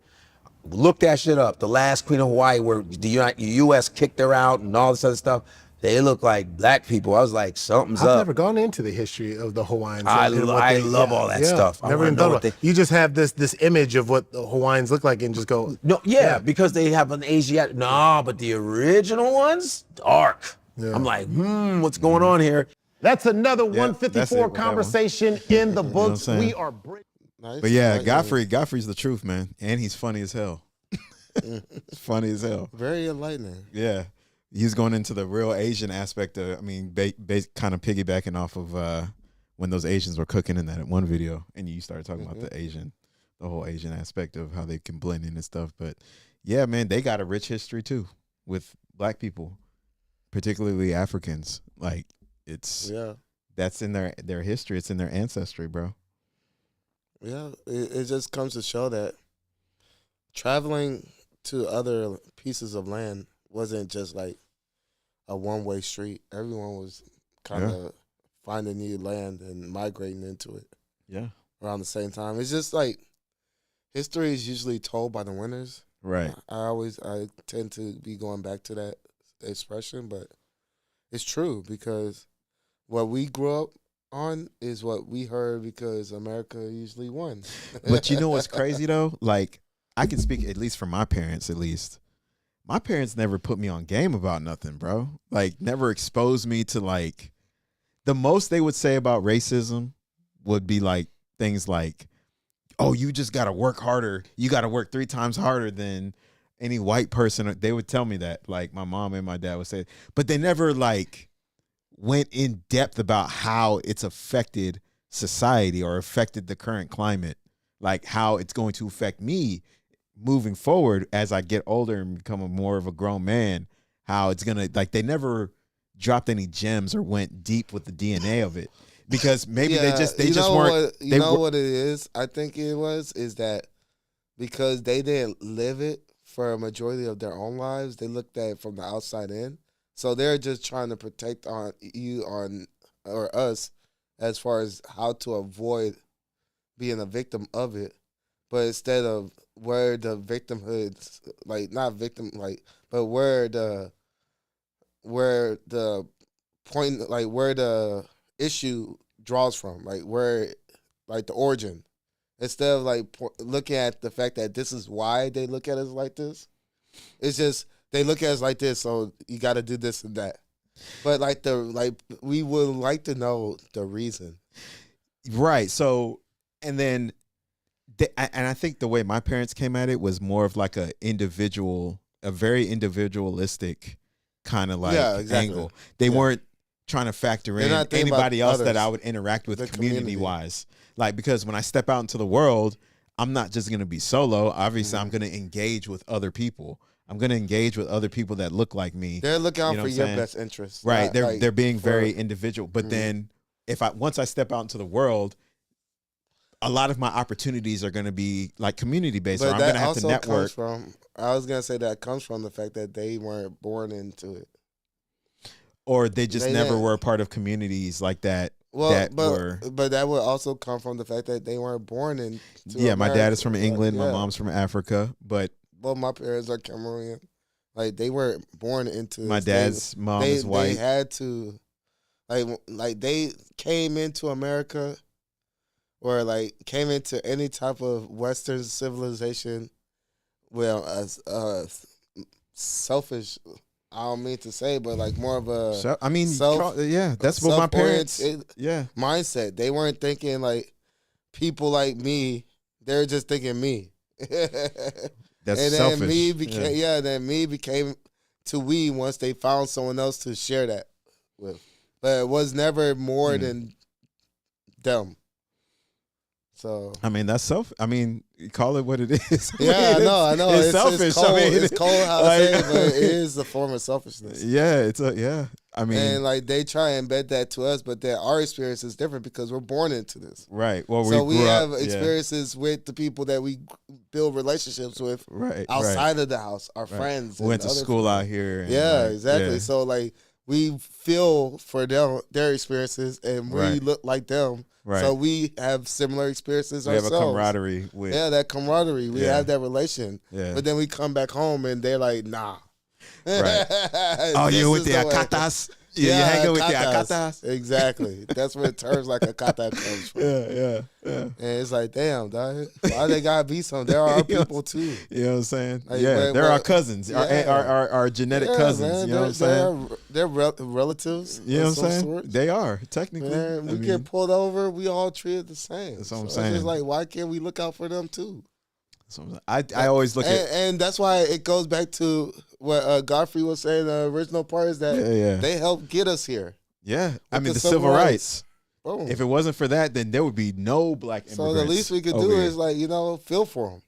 Speaker 14: Look that shit up. The last queen of Hawaii, where the U.S. kicked her out and all this other stuff. They look like black people. I was like, something's up.
Speaker 10: I've never gone into the history of the Hawaiians.
Speaker 14: I love all that stuff.
Speaker 10: Never even thought about it. You just have this image of what the Hawaiians look like and just go.
Speaker 14: No, because they have an Asiatic. No, but the original ones, dark. Yeah. I'm like, what's going on here?
Speaker 10: That's another 154 conversation in the books. We are.
Speaker 1: Nice.
Speaker 2: But yeah, Godfrey's the truth, man, and he's funny as hell. Funny as hell.
Speaker 1: Very enlightening.
Speaker 2: Yeah, he's going into the real Asian aspect of. I mean, kind of piggybacking off of when those Asians were cooking in that one video, and you started talking about the whole Asian aspect of how they can blend in and stuff. But yeah, man, they got a rich history too with black people, particularly Africans. Like that's in their history. It's in their ancestry, bro.
Speaker 1: Yeah, it just comes to show that traveling to other pieces of land wasn't just like a one-way street. Everyone was kind of finding new land and migrating into it.
Speaker 2: Yeah.
Speaker 1: Around the same time. It's just like history is usually told by the winners.
Speaker 2: Right.
Speaker 1: I tend to be going back to that expression, but it's true because what we grew up on is what we heard because America usually won.
Speaker 2: But you know what's crazy though? Like, I can speak at least for my parents, at least. My parents never put me on game about nothing, bro. Like, never exposed me to, like, the most they would say about racism would be like things like, oh, you just got to work harder. You got to work 3 times harder than any white person. They would tell me that. Like, my mom and my dad would say, but they never, like, went in depth about how it's affected society or affected the current climate, like how it's going to affect me moving forward as I get older and become more of a grown man, how it's going to, like, they never dropped any gems or went deep with the DNA of it because maybe they just weren't.
Speaker 1: What it is? I think is that because they didn't live it for a majority of their own lives, they looked at it from the outside in. So they're just trying to protect us as far as how to avoid being a victim of it. But instead of where the victimhood, like not victim, like, but where the point, like where the issue draws from, like where, like the origin, instead of like looking at the fact that this is why they look at us like this, it's just they look at us like this, so you got to do this and that. But we would like to know the reason,
Speaker 2: right? So, and then. And I think the way my parents came at it was more of like a very individualistic kind of like angle. They weren't trying to factor in anybody else that I would interact with community wise. Like, because when I step out into the world, I'm not just going to be solo. Obviously, I'm going to engage with other people. I'm going to engage with other people that look like me.
Speaker 1: They're looking out for your best interests.
Speaker 2: Right. They're being very individual. But then once I step out into the world, a lot of my opportunities are going to be like community based. Or I'm going to have to network.
Speaker 1: I was going to say that comes from the fact that they weren't born into it,
Speaker 2: or they just never were a part of communities like that.
Speaker 1: Well, but that would also come from the fact that they weren't born into.
Speaker 2: Yeah,
Speaker 1: America.
Speaker 2: My dad is from England. My mom's from Africa, but
Speaker 1: both my parents are Cameroonian. Like, they weren't born into.
Speaker 2: My dad's mom is white.
Speaker 1: They had to, like they came into America. Or like came into any type of Western civilization, well, as selfish. I don't mean to say, but like more of a.
Speaker 2: That's what my parents.
Speaker 1: Mindset. They weren't thinking like people like me. They're just thinking me.
Speaker 2: That's
Speaker 1: and
Speaker 2: selfish.
Speaker 1: then me became Then me became to we once they found someone else to share that with. But it was never more than them. So
Speaker 2: I mean, that's call it what it is.
Speaker 1: Yeah, I know.
Speaker 2: It's selfish.
Speaker 1: It's cold, it's cold how to say it, but it is a form of selfishness.
Speaker 2: Yeah,
Speaker 1: and like they try and embed that to us, but that our experience is different because we're born into this.
Speaker 2: Right. Well,
Speaker 1: so we have experiences with the people that we build relationships with outside of the house, our friends.
Speaker 2: We went to school out here.
Speaker 1: Exactly. Yeah. So like we feel for their experiences, and we look like them.
Speaker 2: Right.
Speaker 1: So we have similar experiences ourselves.
Speaker 2: We have a camaraderie.
Speaker 1: That camaraderie. We have that relation.
Speaker 2: Yeah.
Speaker 1: But then we come back home and they're like, nah.
Speaker 2: Right. Oh, you with the Akatas? you're hanging with the
Speaker 1: akatas.
Speaker 2: akatas.
Speaker 1: Exactly. That's where terms like akata comes from.
Speaker 2: Yeah.
Speaker 1: And it's like, damn, dog. Why they gotta be some? There are people too.
Speaker 2: You know what I'm saying?
Speaker 1: Like,
Speaker 2: Yeah, they're our cousins,
Speaker 1: yeah.
Speaker 2: our genetic
Speaker 1: Yeah,
Speaker 2: cousins.
Speaker 1: man,
Speaker 2: You know what I'm saying?
Speaker 1: They're relatives.
Speaker 2: You know
Speaker 1: of
Speaker 2: what I'm
Speaker 1: some
Speaker 2: saying?
Speaker 1: sort.
Speaker 2: They are technically.
Speaker 1: Man,
Speaker 2: I
Speaker 1: we
Speaker 2: mean,
Speaker 1: get pulled over, we all treated the same.
Speaker 2: That's what I'm
Speaker 1: So
Speaker 2: saying.
Speaker 1: It's just like, why can't we look out for them too?
Speaker 2: that's what I'm saying. I always look at.
Speaker 1: And that's why it goes back to what Godfrey was saying. The original part is that they helped get us here.
Speaker 2: Yeah, I mean
Speaker 1: the
Speaker 2: the civil rights.
Speaker 1: Boom.
Speaker 2: If it wasn't for that, then there would be no black immigrants.
Speaker 1: So the least we could
Speaker 2: over
Speaker 1: do
Speaker 2: here.
Speaker 1: is like, feel for them.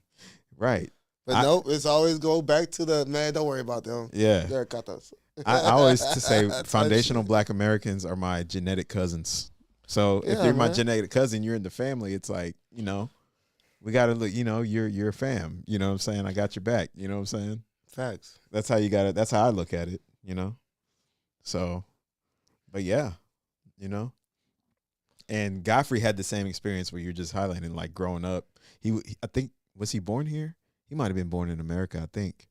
Speaker 2: Right.
Speaker 1: But nope, it's always go back to the man. Don't worry about them.
Speaker 2: Yeah.
Speaker 1: They're katas.
Speaker 2: I always to say foundational black Americans are my genetic cousins. So if you're my genetic cousin, you're in the family. It's like, we got to look, you're a fam. You know what I'm saying? I got your back. You know what I'm saying?
Speaker 1: Facts.
Speaker 2: That's how you got it. That's how I look at it, So, but yeah, And Godfrey had the same experience where you're just highlighting, like growing up. I think, was he born here? He might have been born in America, I think.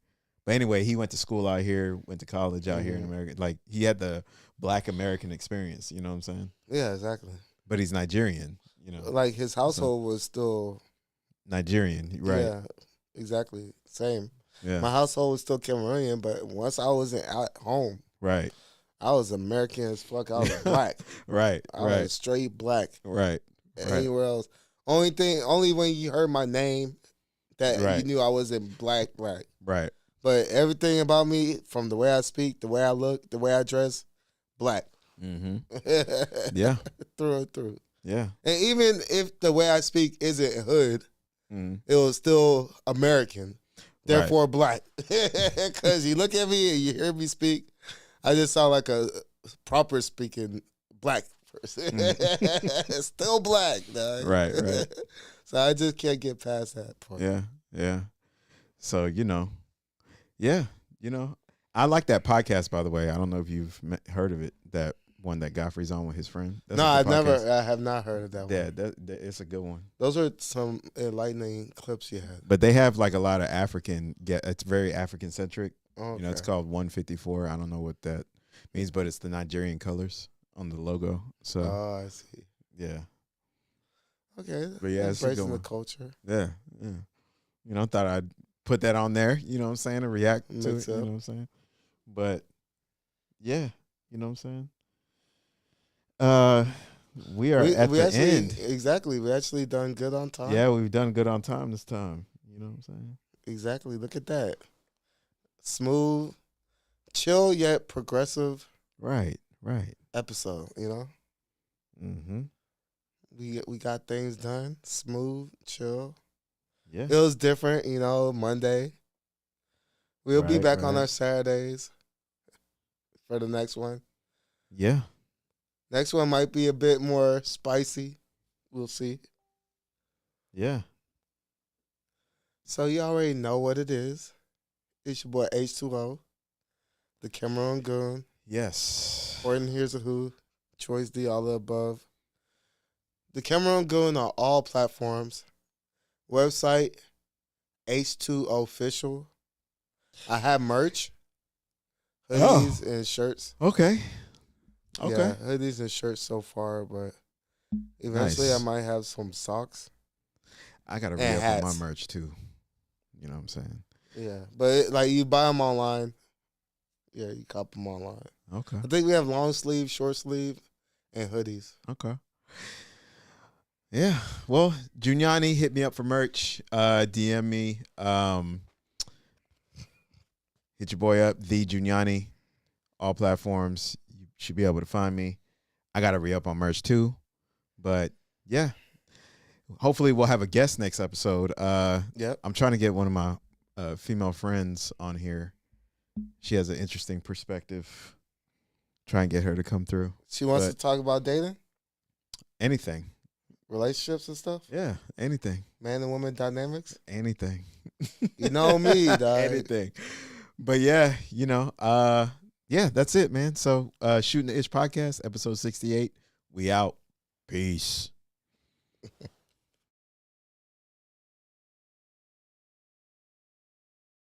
Speaker 2: But anyway, he went to school out here, went to college out here in America. Like he had the black American experience, you know what I'm saying?
Speaker 1: Yeah, exactly.
Speaker 2: But he's Nigerian,
Speaker 1: Like his household was still
Speaker 2: Nigerian, right?
Speaker 1: Yeah, exactly. Same.
Speaker 2: Yeah.
Speaker 1: My household was still Cameroonian, but once I was at home,
Speaker 2: right,
Speaker 1: I was American as fuck. I was black.
Speaker 2: Right.
Speaker 1: I was straight black.
Speaker 2: Right.
Speaker 1: Anywhere else. Only when you heard my name that you knew I wasn't black.
Speaker 2: Right.
Speaker 1: But everything about me, from the way I speak, the way I look, the way I dress, black.
Speaker 2: Mm-hmm. Yeah.
Speaker 1: Through and through.
Speaker 2: Yeah.
Speaker 1: And even if the way I speak isn't hood, it was still American. Therefore black. Because you look at me and you hear me speak, I just sound like a proper speaking black person. Still black, dog.
Speaker 2: Right.
Speaker 1: So I just can't get past that point.
Speaker 2: Yeah. So, I like that podcast, by the way. I don't know if you've heard of it, that one that Godfrey's on with his friend. That's
Speaker 1: I have not heard of that one.
Speaker 2: Yeah, it's a good one.
Speaker 1: Those are some enlightening clips you had.
Speaker 2: But they have like a lot of it's very African centric.
Speaker 1: Okay.
Speaker 2: It's called 154. I don't know what that means, but it's the Nigerian colors on the logo. So,
Speaker 1: I see.
Speaker 2: Yeah.
Speaker 1: Okay.
Speaker 2: But yeah, it's a good
Speaker 1: embracing the
Speaker 2: one.
Speaker 1: culture.
Speaker 2: Yeah. I thought I'd put that on there, you know what I'm saying, and react to
Speaker 1: Makes
Speaker 2: it, you
Speaker 1: up.
Speaker 2: know what I'm saying? But yeah, you know what I'm saying? We are at the end.
Speaker 1: Exactly. We actually done good on time.
Speaker 2: Yeah, we've done good on time this time. You know what I'm saying?
Speaker 1: Exactly. Look at that. Smooth, chill yet progressive.
Speaker 2: Right.
Speaker 1: Episode,
Speaker 2: Mm-hmm.
Speaker 1: We got things done. Smooth, chill.
Speaker 2: Yeah.
Speaker 1: It was different, Monday. We'll be back on our Saturdays for the next one.
Speaker 2: Yeah.
Speaker 1: Next one might be a bit more spicy. We'll see.
Speaker 2: Yeah.
Speaker 1: So you already know what it is. It's your boy H2O, the Cameroon Goon.
Speaker 2: Yes.
Speaker 1: Horton Here's a Who, Choice D, all the above. The Cameroon Goon on all platforms. Website, H2O Official. I have merch, hoodies and shirts.
Speaker 2: Okay.
Speaker 1: Yeah, hoodies and shirts so far, but eventually
Speaker 2: Nice.
Speaker 1: I might have some socks.
Speaker 2: I got to
Speaker 1: And
Speaker 2: re-up on
Speaker 1: hats.
Speaker 2: my merch too. You know what I'm saying?
Speaker 1: Yeah, but you buy them online. Yeah, you cop them online.
Speaker 2: Okay.
Speaker 1: I think we have long sleeve, short sleeve, and hoodies.
Speaker 2: Okay. Yeah. Well, Juniani hit me up for merch. DM me. Hit your boy up, the Juniani. All platforms. You should be able to find me. I got to re-up on merch too. But yeah. Hopefully we'll have a guest next episode.
Speaker 1: Yep.
Speaker 2: I'm trying to get one of my female friends on here. She has an interesting perspective. Try and get her to come through.
Speaker 1: She wants to talk about dating,
Speaker 2: Anything.
Speaker 1: relationships and stuff.
Speaker 2: Yeah, anything.
Speaker 1: Man and woman dynamics.
Speaker 2: Anything.
Speaker 1: You know me, dog.
Speaker 2: Anything. But yeah, yeah, that's it, man. So Shooting the Itch podcast, episode 68. We out. Peace.